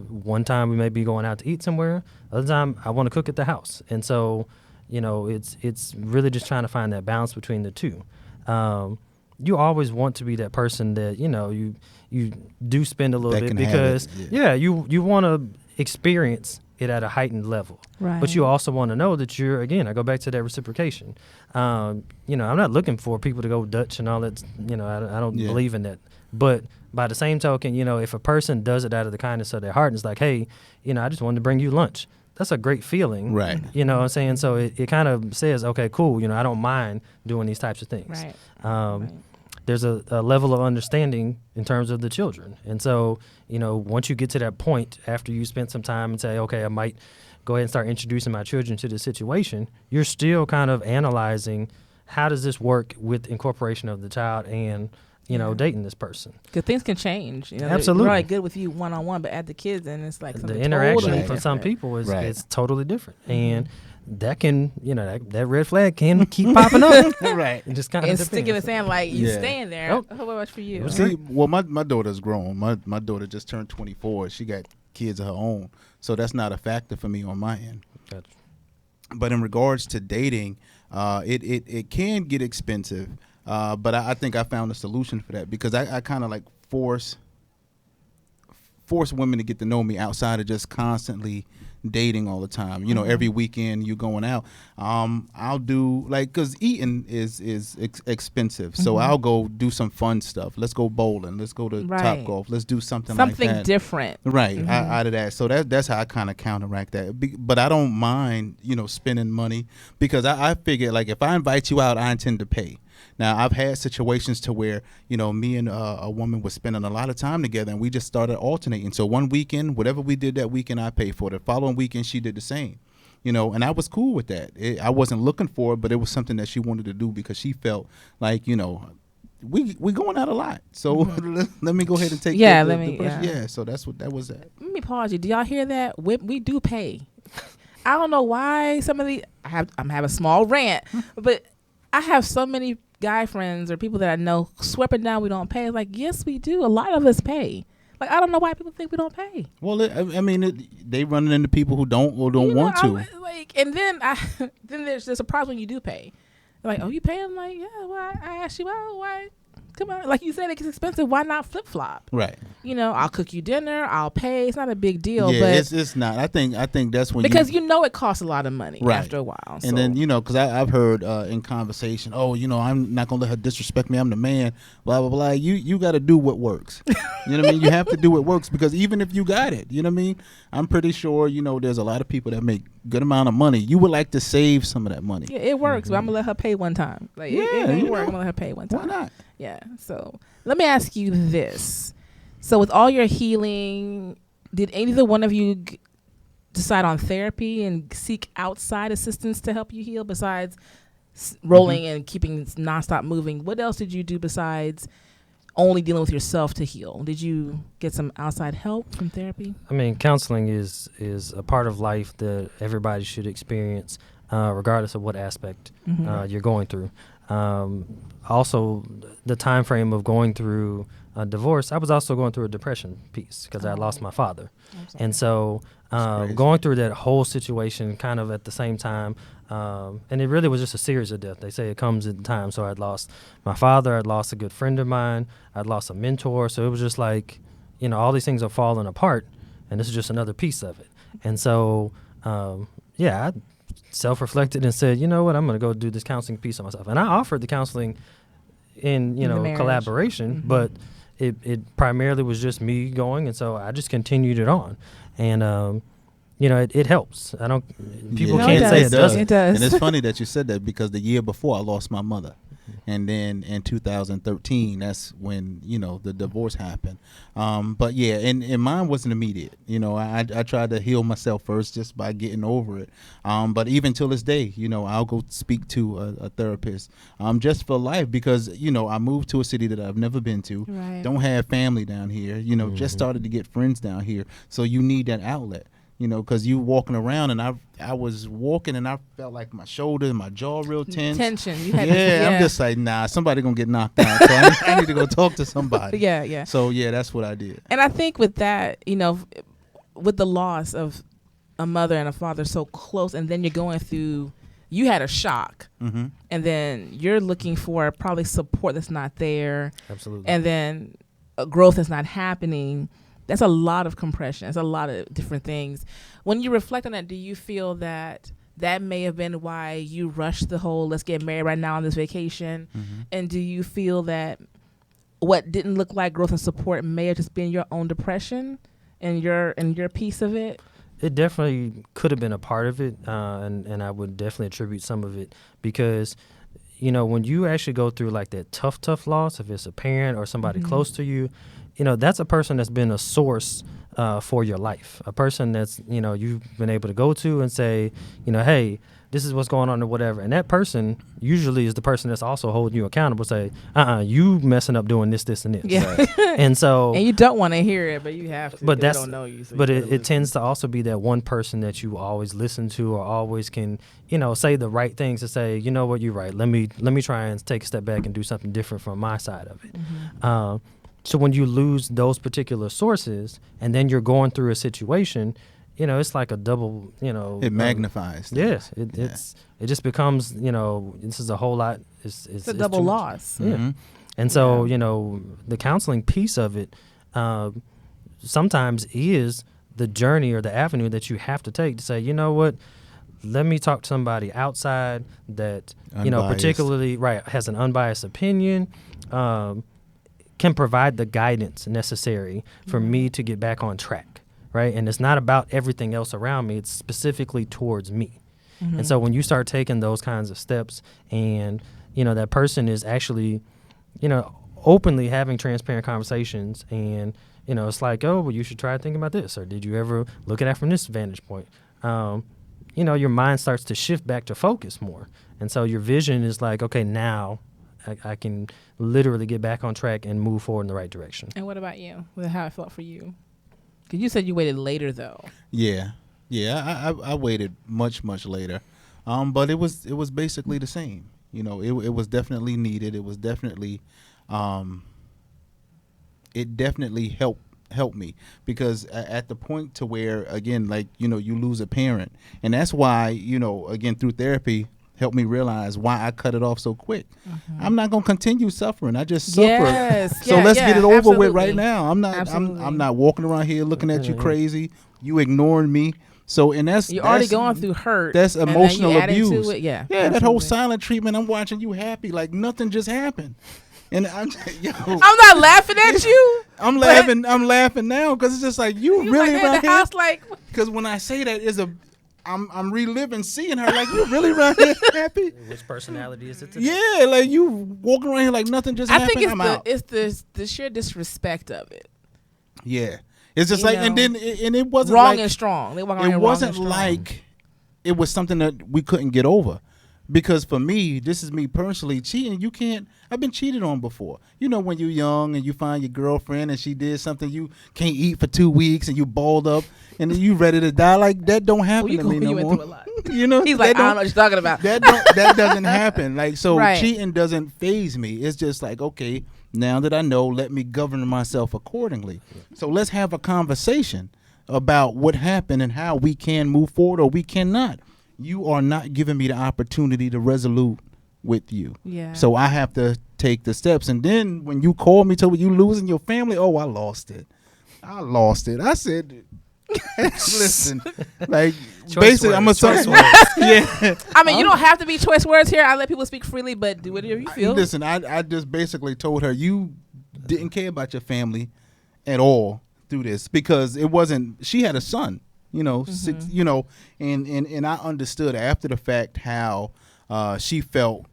one time we may be going out to eat somewhere. Other time I want to cook at the house. And so, it's really just trying to find that balance between the two. You always want to be that person that, you do spend a little bit because, you want to experience it at a heightened level. Right. But you also want to know that I go back to that reciprocation. I'm not looking for people to go Dutch and all that. I don't believe in that. But by the same token, if a person does it out of the kindness of their heart and it's like, hey, I just wanted to bring you lunch. That's a great feeling. Right. You know what I'm saying? So it kind of says, okay, cool. I don't mind doing these types of things. Right. There's a level of understanding in terms of the children. And so, once you get to that point after you spend some time and say, okay, I might go ahead and start introducing my children to the situation, you're still kind of analyzing how does this work with incorporation of the child and, dating this person. Because things can change. Absolutely. They're really good with you one-on-one, but add the kids and it's like something the interaction totally for some people is Right. totally different. And that can, that red flag can keep popping up. Right. It just kind of and stick in the sand like you staying there. Oh. What about for you? See, well, my daughter's grown. My daughter just turned 24. She got kids of her own, so that's not a factor for me on my end. Gotcha. But in regards to dating, it can get expensive. But I think I found a solution for that because I kind of like force women to get to know me outside of just constantly dating all the time. Every weekend you going out. I'll do because eating is expensive, so I'll go do some fun stuff. Let's go bowling. Let's go to Topgolf. Let's do something like that. Different. Right. Out of that. So that's how I kind of counteract that. But I don't mind spending money because I figure like if I invite you out, I intend to pay. Now, I've had situations to where, me and a woman was spending a lot of time together and we just started alternating. So one weekend, whatever we did that weekend, I paid for it. The following weekend, she did the same, and I was cool with that. I wasn't looking for it, but it was something that she wanted to do because she felt like, we going out a lot. So let me go ahead and take so that's what that was at. Let me pause you. Do y'all hear that? We do pay. I don't know why some of the I'm having a small rant, but I have so many guy friends or people that I know sweeping down we don't pay. Like, yes, we do. A lot of us pay. Like, I don't know why people think we don't pay. Well, they running into people who don't or don't want to. And then then there's a problem when you do pay. They're like, oh, you pay? I'm like, yeah. Well, I asked you, why? Come on, like you said, it's expensive. Why not flip flop? Right. I'll cook you dinner. I'll pay. It's not a big deal. Yeah, but it's not. I think that's when because it costs a lot of money after a while. And then because I've heard in conversation, I'm not gonna let her disrespect me. I'm the man. Blah blah blah. You got to do what works. You know what I mean? You have to do what works because even if you got it, you know what I mean. I'm pretty sure there's a lot of people that make good amount of money. You would like to save some of that money. Yeah, it works. But I'm gonna let her pay one time. Like it works. I'm gonna let her pay one time. Why not? Yeah. So let me ask you this. So with all your healing, did either one of you decide on therapy and seek outside assistance to help you heal besides rolling and keeping nonstop moving? What else did you do besides only dealing with yourself to heal? Did you get some outside help from therapy? I mean, counseling is a part of life that everybody should experience, regardless of what aspect you're going through. Also, the time frame of going through a divorce, I was also going through a depression piece because I lost my father. And so going through that whole situation kind of at the same time, and it really was just a series of death. They say it comes in time. So I'd lost my father, I'd lost a good friend of mine, I'd lost a mentor. So it was just like, all these things are falling apart, and this is just another piece of it. And so, I self-reflected and said, you know what, I'm going to go do this counseling piece on myself. And I offered the counseling in collaboration, but it primarily was just me going. And so I just continued it on. And, it helps. People Yeah, can't say it doesn't. It does. And it's funny that you said that, because the year before I lost my mother. And then in 2013, that's when, the divorce happened. But yeah, and mine wasn't immediate. I tried to heal myself first just by getting over it. But even till this day, I'll go speak to a therapist just for life, because, I moved to a city that I've never been to. Right. Don't have family down here, just started to get friends down here. So you need that outlet. Because you walking around, and I was walking, and I felt like my shoulder and my jaw real tense. Tension. You had I'm just like, nah, somebody gonna get knocked out. So I need to go talk to somebody. Yeah. So yeah, that's what I did. And I think with that, with the loss of a mother and a father so close, and then you're going through, you had a shock, Mm-hmm. and then you're looking for probably support that's not there. Absolutely. And then growth is not happening. That's a lot of compression. That's a lot of different things. When you reflect on that, do you feel that may have been why you rushed the whole let's get married right now on this vacation? Mm-hmm. And do you feel that what didn't look like growth and support may have just been your own depression and your piece of it? It definitely could have been a part of it, and I would definitely attribute some of it, because when you actually go through like that tough loss, if it's a parent or somebody close to you, that's a person that's been a source for your life, a person that's, you've been able to go to and say, hey, this is what's going on or whatever. And that person usually is the person that's also holding you accountable, say, you messing up doing this, and this. Yeah. Right. And so. And you don't want to hear it, but you have to. But they don't know you. So but it tends to also be that one person that you always listen to, or always can, say the right things to say, you know what, you're right. Let me try and take a step back and do something different from my side of it. Mm-hmm. So when you lose those particular sources, and then you're going through a situation, it's like a double, It magnifies. Yes, it just becomes, this is a whole lot. It's a double loss. Yeah. Mm-hmm. And so, the counseling piece of it sometimes is the journey or the avenue that you have to take to say, you know what, let me talk to somebody outside that, Unbiased. Particularly, right, has an unbiased opinion, can provide the guidance necessary for me to get back on track, right? And it's not about everything else around me. It's specifically towards me. Mm-hmm. And so when you start taking those kinds of steps, and, that person is actually, openly having transparent conversations, and, it's like, oh, well, you should try thinking about this, or did you ever look at that from this vantage point? Your mind starts to shift back to focus more. And so your vision is like, okay, now I can literally get back on track and move forward in the right direction. And what about you? How it felt for you? Because you said you waited later, though. Yeah. I waited much later, but it was basically the same. It was definitely needed. It was definitely, it definitely helped me, because at the point to where, again, like, you lose a parent, and that's why, again, through therapy, helped me realize why I cut it off so quick. Mm-hmm. I'm not going to continue suffering. I just suffered. Yes. So let's get it over with right now. I'm not walking around here looking at you crazy. You ignoring me. So, and you're already going through hurt. That's emotional abuse. Yeah, that whole silent treatment. I'm watching you happy like nothing just happened. And I'm not laughing at you. I'm laughing now, because it's just like you really like around the house, like, because when I say that I'm reliving seeing her, like, you really around here happy. Which personality is it today? Yeah, like you walking around here like nothing just happened. I think it's the sheer disrespect of it. Yeah, it's just and it wasn't wrong like, and strong. They walk it around wasn't wrong and strong. like it was something that we couldn't get over. Because for me, this is me personally, cheating, I've been cheated on before. When you're young and you find your girlfriend and she did something you can't eat for 2 weeks and you balled up and then you ready to die, like that don't happen to me no more. Through a lot. He's like, I don't know what you're talking about. That doesn't happen. Like, so right. Cheating doesn't faze me. It's just like, okay, now that I know, let me govern myself accordingly. So let's have a conversation about what happened and how we can move forward or we cannot. You are not giving me the opportunity to resolute with you. Yeah. So I have to take the steps. And then when you call me, told me you losing your family, I lost it. I said, listen, like, basically, I'm a choice words. Yeah. I mean, you don't have to be choice words here. I let people speak freely, but do whatever you feel. Listen, I just basically told her you didn't care about your family at all through this, because it wasn't. She had a son. you know, six, you know, and I understood after the fact how she felt,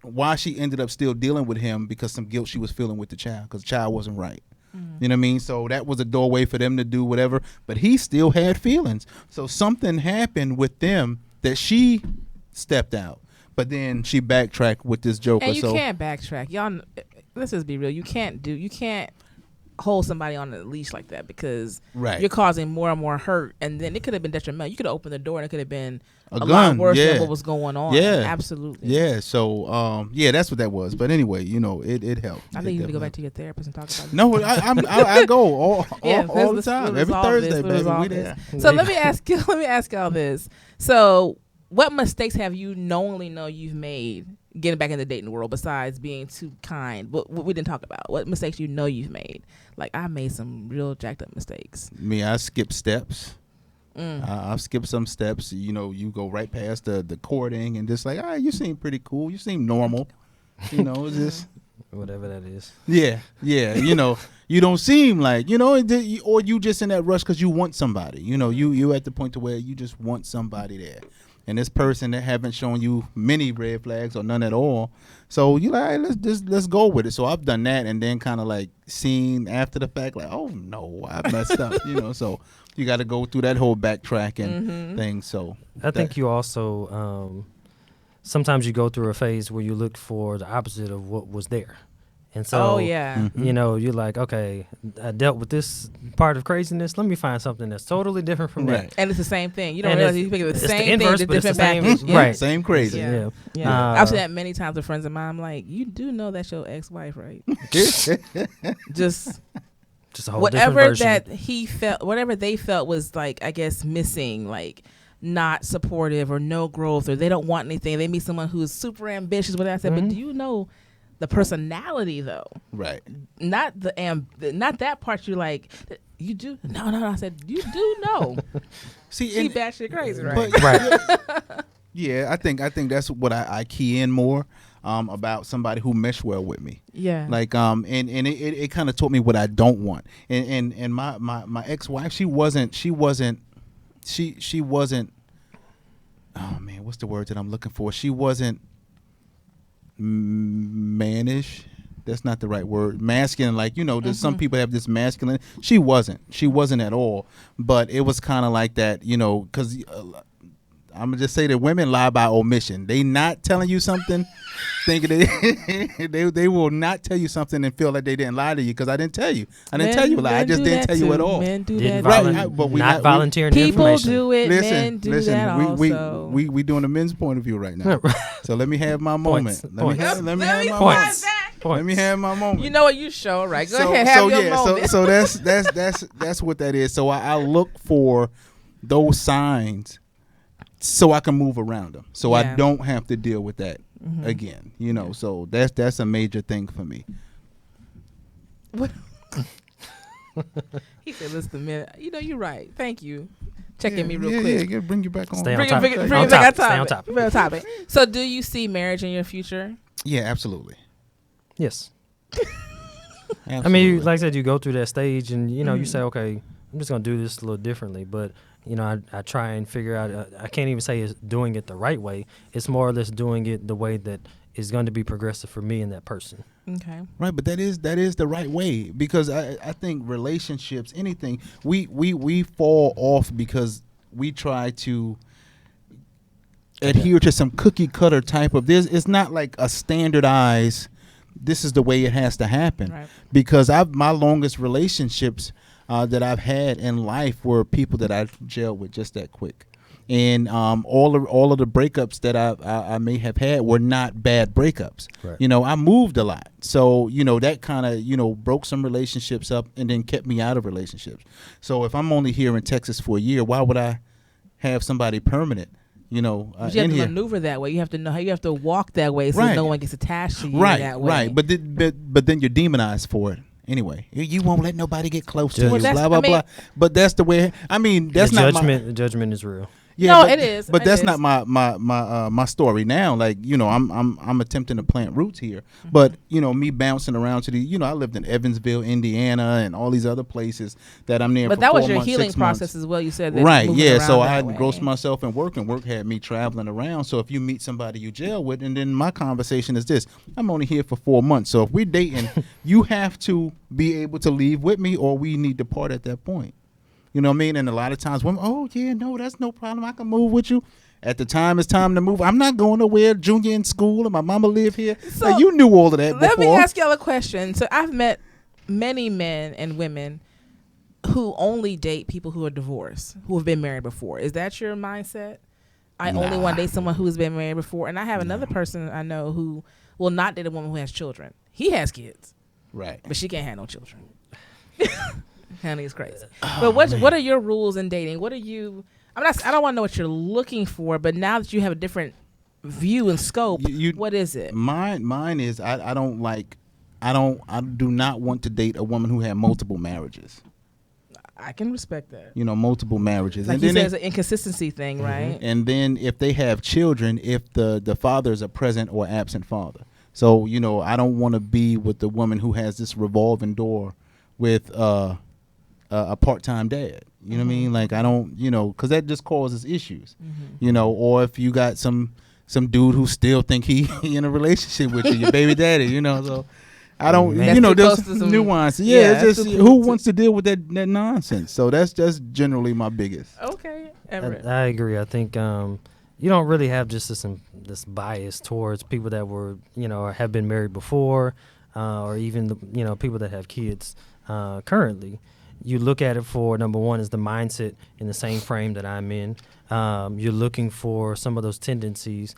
why she ended up still dealing with him, because some guilt she was feeling with the child, because the child wasn't right. You know what I mean? So that was a doorway for them to do whatever, but he still had feelings. So something happened with them that she stepped out, but then she backtracked with this joker. And you can't backtrack. Y'all, let's just be real. You can't hold somebody on a leash like that, because you're causing more and more hurt, and then it could have been detrimental. You could have opened the door and it could have been a lot worse than what was going on. Yeah, absolutely. Yeah, so that's what that was. But anyway, you know, it helped. I think you need to go back to your therapist and talk about it. No, I go all the time, every Thursday, baby. We there. So let me ask y'all this. So what mistakes have you knowingly know you've made getting back in the dating world, besides being too kind? What we didn't talk about. What mistakes you know you've made? Like, I made some real jacked up mistakes. I skipped steps. I've skipped some steps. You know, you go right past the courting and just like, you seem pretty cool. You seem normal. You know, just whatever that is. Yeah. You know, you don't seem like, you know, or you just in that rush because you want somebody. You know, you at the point to where you just want somebody there. And this person that haven't shown you many red flags or none at all. So you like, let's go with it. So I've done that, and then kind of like seen after the fact, like, oh no, I messed up. You know, so you got to go through that whole backtracking thing. So I think you also sometimes you go through a phase where you look for the opposite of what was there. And so, you know, you're like, okay, I dealt with this part of craziness. Let me find something that's totally different from that. And it's the same thing. You don't realize you pick the same inverse, thing, the different package. Right. Same crazy. Yeah. I've said that many times with friends of mine. I'm like, you do know that's your ex-wife, right? Just a whole whatever different version. that he felt, whatever they felt was like, I guess, missing, like not supportive or no growth, or they don't want anything. They meet someone who's super ambitious, whatever I said, but do you know the personality though? Right. Not not that part. You like, you do. No. I said, you do know. See, she batshit crazy, right? Right. Yeah, I think that's what I key in more about somebody who meshed well with me. Yeah. Like and it kind of taught me what I don't want. And my ex-wife, she wasn't. Oh man, what's the word that I'm looking for? She wasn't mannish. That's not the right word. Masculine, like, you know, there's some people have this masculine. She wasn't at all. But it was kind of like that, you know, because I'm gonna just say that women lie by omission. They not telling you something, thinking they will not tell you something and feel like they didn't lie to you because I didn't tell you. I didn't tell you a lie. I just didn't tell you at all. Men do that. Right, but we not volunteering people information. do it. Listen, men do that also. We doing a men's point of view right now. So let me have my moment. Let me have my moment. You know what? You show right. Go ahead, have your moment. So that's what that is. So I look for those signs so I can move around them, so I don't have to deal with that again. You know, so that's a major thing for me. What? He said, "Listen, man, you know you're right. Thank you. Checking me real quick. Yeah, bring you back on. Stay on topic. Stay on topic. So, do you see marriage in your future? Yeah, absolutely. Yes. Absolutely. I mean, like I said, you go through that stage, and you know, you say, okay, I'm just gonna do this a little differently, but. You know, I try and figure out, I can't even say it's doing it the right way. It's more or less doing it the way that is going to be progressive for me and that person. Okay. Right, but that is the right way, because I think relationships, anything, we fall off because we try to adhere to some cookie cutter type of this. It's not like a standardized, this is the way it has to happen. Right. Because my longest relationships that I've had in life were people that I gelled with just that quick, and all of the breakups that I may have had were not bad breakups. Right. You know, I moved a lot, so you know that kind of, you know, broke some relationships up and then kept me out of relationships. So if I'm only here in Texas for a year, why would I have somebody permanent? You know, you have to maneuver that way. You have to know how you have to walk that way, so no one gets attached to you that way. Right. But then you're demonized for it. Anyway, you won't let nobody get close to you, blah, blah, blah. But that's the way, I mean, that's not the judgment is real. Yeah, no, it is. But that's not my story now. Like, you know, I'm attempting to plant roots here. Mm-hmm. But, you know, me bouncing around to I lived in Evansville, Indiana, and all these other places that I'm there. But for that 4 was your months, healing 6 process months. as well. You said that. Right. Yeah. So I had engrossed myself in work, and work had me traveling around. So if you meet somebody you gel with, and then my conversation is this: I'm only here for 4 months. So if we're dating, you have to be able to leave with me, or we need to part at that point. You know what I mean? And a lot of times women, oh, yeah, no, that's no problem. I can move with you. At the time it's time to move. I'm not going nowhere. Junior in school, and my mama live here. So like, you knew all of that before. Let me ask y'all a question. So I've met many men and women who only date people who are divorced, who have been married before. Is that your mindset? I only want to date someone who's been married before. And I have another person I know who will not date a woman who has children. He has kids. Right. But she can't have no children. Honey, it's crazy. But what are your rules in dating? What are you? I don't want to know what you're looking for, but now that you have a different view and scope, what is it? Mine is I do not want to date a woman who had multiple marriages. I can respect that. You know, multiple marriages. Like and you then said, it's an inconsistency thing, right? And then if they have children, if the father is a present or absent father. So, you know, I don't want to be with the woman who has this revolving door with a part-time dad. You know what I mean? Like, I don't, you know, because that just causes issues. You know, or if you got some dude who still think he in a relationship with you, your baby daddy, you know. So I don't, you know, there's nuance. Yeah, it's just who wants to deal with that nonsense. So that's generally my biggest. Okay, Everett. I agree. I think you don't really have just this bias towards people that were, you know, have been married before, or even people that have kids currently. You look at it for, number one, is the mindset in the same frame that I'm in. You're looking for some of those tendencies.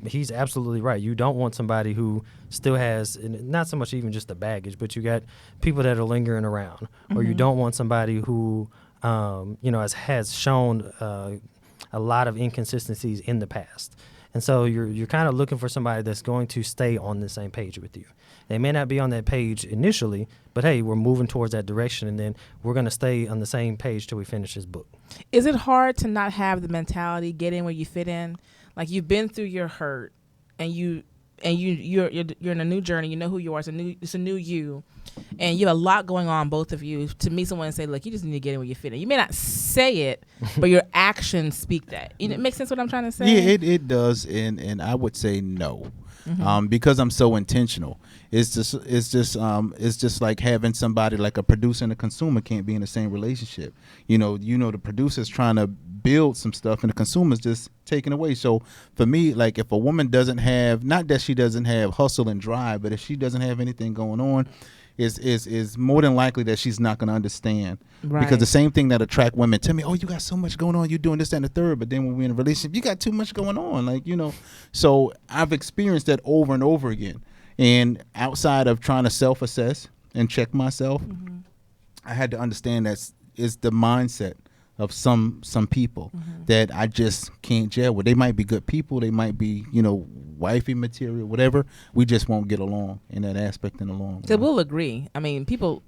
He's absolutely right. You don't want somebody who still has, not so much even just the baggage, but you got people that are lingering around. Or you don't want somebody who, has shown a lot of inconsistencies in the past. And so you're kind of looking for somebody that's going to stay on the same page with you. They may not be on that page initially, but hey, we're moving towards that direction, and then we're going to stay on the same page till we finish this book. Is it hard to not have the mentality, get in where you fit in? Like, you've been through your hurt, and you're in a new journey. You know who you are. It's a new you, and you have a lot going on, both of you. To meet someone and say, look, you just need to get in where you fit in. You may not say it, but your actions speak that. It makes sense what I'm trying to say? Yeah, it does, and I would say no. Because I'm so intentional. It's just like having somebody like a producer and a consumer can't be in the same relationship. You know, the producer's trying to build some stuff and the consumer's just taking away. So for me, like, if a woman doesn't have, not that she doesn't have hustle and drive, but if she doesn't have anything going on, is more than likely that she's not going to understand. Right. Because the same thing that attract women to me, oh, you got so much going on, you're doing this, that, and the third, but then when we're in a relationship, you got too much going on, like, you know. So I've experienced that over and over again. And outside of trying to self-assess and check myself, I had to understand that it's the mindset of some people that I just can't gel with. They might be good people, they might be, you know, wifey material, whatever. We just won't get along in that aspect in the long run. So we'll agree. I mean, people,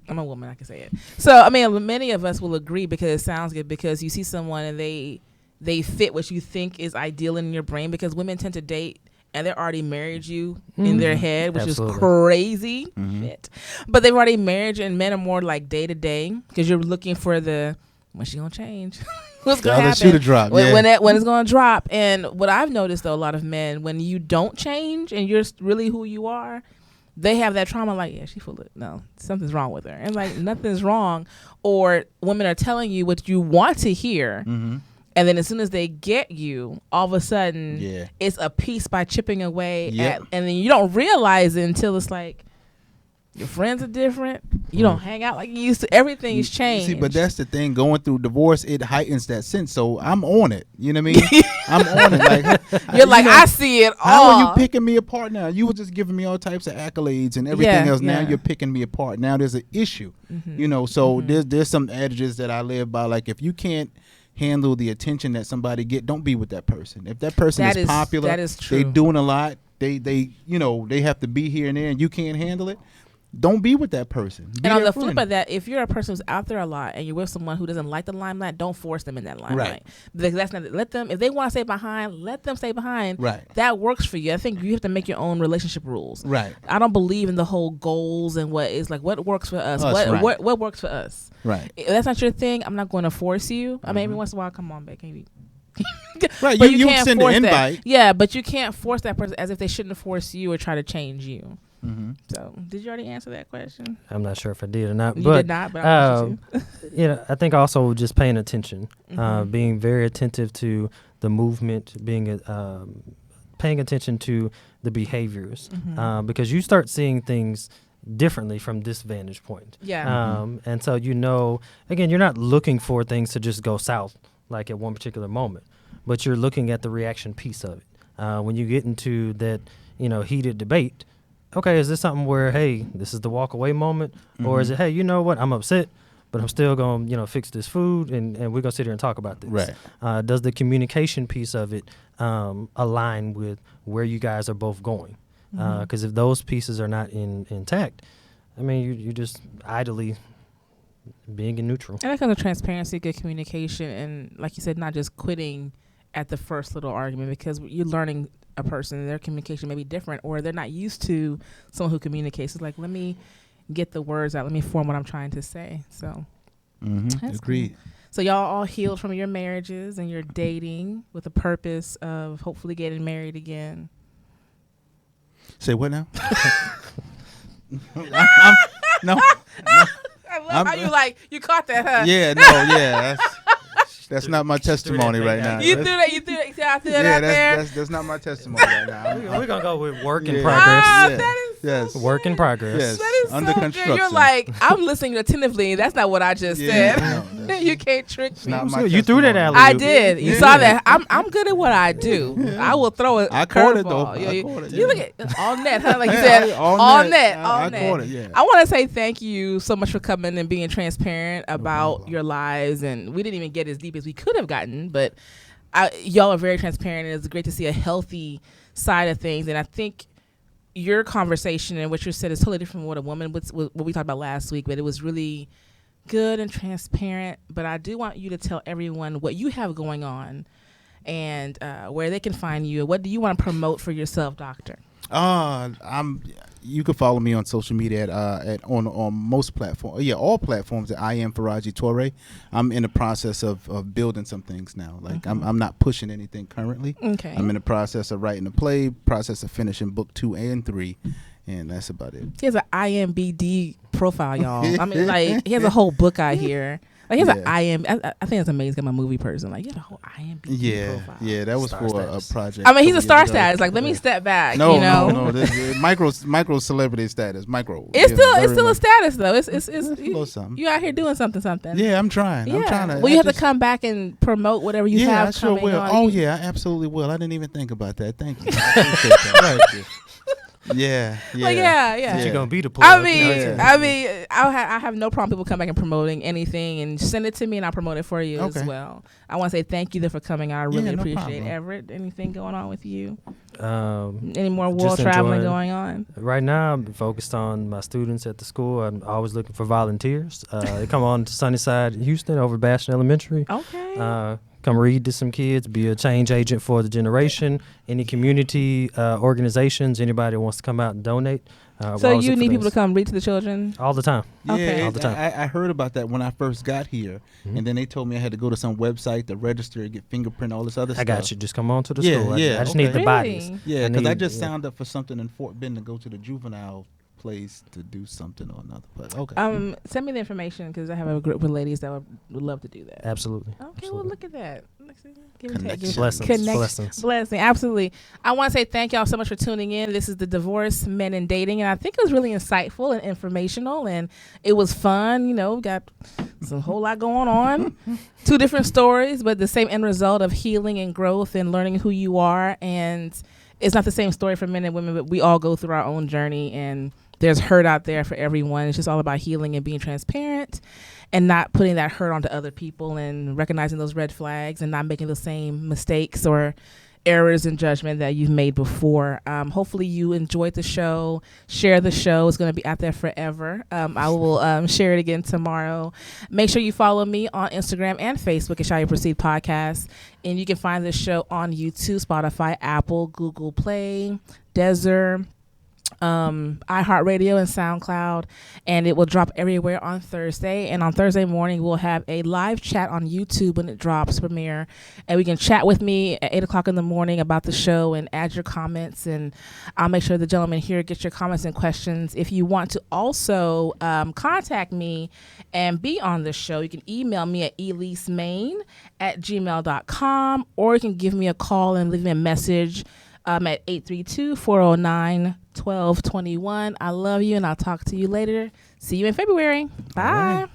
I'm a woman, I can say it. So, I mean, many of us will agree because it sounds good, because you see someone and they fit what you think is ideal in your brain, because women tend to date and they're already married you in their head, which is crazy shit. But they've already married you, and men are more like day to day, because you're looking for when she gonna change. What's gonna happen? Shoe to drop. When it's gonna drop. And what I've noticed, though, a lot of men, when you don't change and you're really who you are, they have that trauma, like, yeah, she full of, no, something's wrong with her. And like, nothing's wrong. Or women are telling you what you want to hear. And then as soon as they get you, all of a sudden, it's a piece by chipping away at, and then you don't realize it until it's like, your friends are different. You don't hang out like you used to. Everything's changed. See, but that's the thing. Going through divorce, it heightens that sense. So I'm on it. You know what I mean? I'm on it. Like, you're like, I see it all. How are you picking me apart now? You were just giving me all types of accolades and everything else. Now you're picking me apart. Now there's an issue. You know, so there's some adages that I live by. Like, if you can't handle the attention that somebody get, don't be with that person. If that person is popular, that is true. They doing a lot. They have to be here and there, and you can't handle it. don't be with that person. Be and on their the flip friend. of that, if you're a person who's out there a lot and you're with someone who doesn't like the limelight, don't force them in that limelight. Right. Because that's not, let them, if they want to stay behind, let them stay behind. Right. That works for you. I think you have to make your own relationship rules. Right. I don't believe in the whole goals and what is like what works for us. What works for us. Right. If that's not your thing, I'm not going to force you. I mean, every once in a while, come on, babe, maybe. Right. But You can't send force an that. invite. Yeah, but you can't force that person as if they shouldn't force you or try to change you. Mm-hmm. So, did you already answer that question? I'm not sure if I did or not. You but, did not, but I want you to. I think also just paying attention, being very attentive to the movement, being paying attention to the behaviors, because you start seeing things differently from this vantage point. Yeah. And so, again, you're not looking for things to just go south like at one particular moment, but you're looking at the reaction piece of it. When you get into that, heated debate, okay, is this something where, hey, this is the walk away moment, or is it, hey, you know what, I'm upset, but I'm still going to fix this food and we're going to sit here and talk about this. Right. Does the communication piece of it align with where you guys are both going? Because if those pieces are not intact, I mean, you're just idly being in neutral. And that comes with transparency, good communication, and like you said, not just quitting at the first little argument, because you're learning a person and their communication may be different, or they're not used to someone who communicates. It's like, let me get the words out. Let me form what I'm trying to say. So, Agreed. Cool. So y'all all healed from your marriages and you're dating with the purpose of hopefully getting married again. Say what now? No. I love how you caught that, huh? Yeah, no, yeah. That's not my testimony right now. You threw that. See how I threw that out there? That's not my testimony right now. We're going to go with work in Yeah. progress. Ah, that is Yes. Work in progress. Yes. That is Under so construction. good. You're like, I'm listening attentively. That's not what I just said. No, You can't trick me. not my You threw that testimony. alley. I did. You saw that. I'm good at what I do. I will throw a I caught it, curveball. though. Yeah, I you caught it, you yeah. look at all net, huh? Like you said, all net. I caught it, yeah. I want to say thank you so much for coming and being transparent about your lives. And we didn't even get as deep as we could have gotten, but y'all are very transparent, and it's great to see a healthy side of things. And I think your conversation and what you said is totally different from what a woman what we talked about last week, but it was really good and transparent. But I do want you to tell everyone what you have going on and where they can find you. What do you want to promote for yourself, Doctor? You can follow me on social media on most platforms. Yeah, all platforms at I am Faraji Torre. I'm in the process of building some things now. Like I'm not pushing anything currently. Okay. I'm in the process of writing a play, process of finishing book 2 and 3, and that's about it. He has an IMBD profile, y'all. I mean, like, he has a whole book out here. Like, he has an I think it's amazing. I'm a movie person. Like, you have a whole IMBD profile. Yeah, that was Star for status. a project. I mean, he's a star status. status. Like, let me step back. No, you know? no. This is micro celebrity status. Micro. It's Yeah, still a much. status though. It's a little something. you out here doing something. Yeah, I'm trying. Yeah. I'm trying to. Well, you have to come back and promote whatever you have I sure coming will. on. Oh yeah, I absolutely will. I didn't even think about that. Thank you. I appreciate that. Thank you. Yeah. Like, yeah. You're going to be the plug. I mean, Yeah. I have no problem people come back and promoting anything, and send it to me and I'll promote it for you as Okay. well. I want to say thank you there for coming out. I really Yeah, no appreciate problem. it. Everett, anything going on with you? Um, Any more world Just traveling enjoying- going on? Right now, I'm focused on my students at the school. I'm always looking for volunteers. They come on to Sunnyside, Houston, over Bastion Elementary. Okay. Come read to some kids, be a change agent for the generation. Any community organizations, anybody that wants to come out and donate. So you need people to come read to the children? all the time. Okay. Yeah, All the time. I heard about that when I first got here, and then they told me I had to go to some website to register, get fingerprint, all this other stuff. I got you. Just come on to the Yeah, school. yeah, I just okay. need the Really? bodies. Yeah, because I just yeah. signed up for something in Fort Bend to go to the juvenile place to do something or another. But okay. Send me the information because I have a group of ladies that would love to do that. Absolutely. Okay, well, Absolutely. look at that. Give and take. Connection. Blessings. Blessing. Absolutely. I want to say thank y'all so much for tuning in. This is the Divorce, Men, and Dating, and I think it was really insightful and informational, and it was fun. You know, got some whole lot going on. 2 different stories, but the same end result of healing and growth and learning who you are. And it's not the same story for men and women, but we all go through our own journey, and there's hurt out there for everyone. It's just all about healing and being transparent and not putting that hurt onto other people and recognizing those red flags and not making the same mistakes or errors in judgment that you've made before. Hopefully you enjoyed the show. Share the show. It's going to be out there forever. I will share it again tomorrow. Make sure you follow me on Instagram and Facebook at Shall You Proceed Podcast. And you can find this show on YouTube, Spotify, Apple, Google Play, Deezer, iHeartRadio, and SoundCloud, and it will drop everywhere on Thursday. And on Thursday morning we'll have a live chat on YouTube when it drops, premiere, and we can chat with me at 8 o'clock in the morning about the show and add your comments, and I'll make sure the gentleman here gets your comments and questions. If you want to also contact me and be on the show, you can email me at elisemain@gmail.com, or you can give me a call and leave me a message at 832-409-1221. I love you, and I'll talk to you later. See you in February. Bye.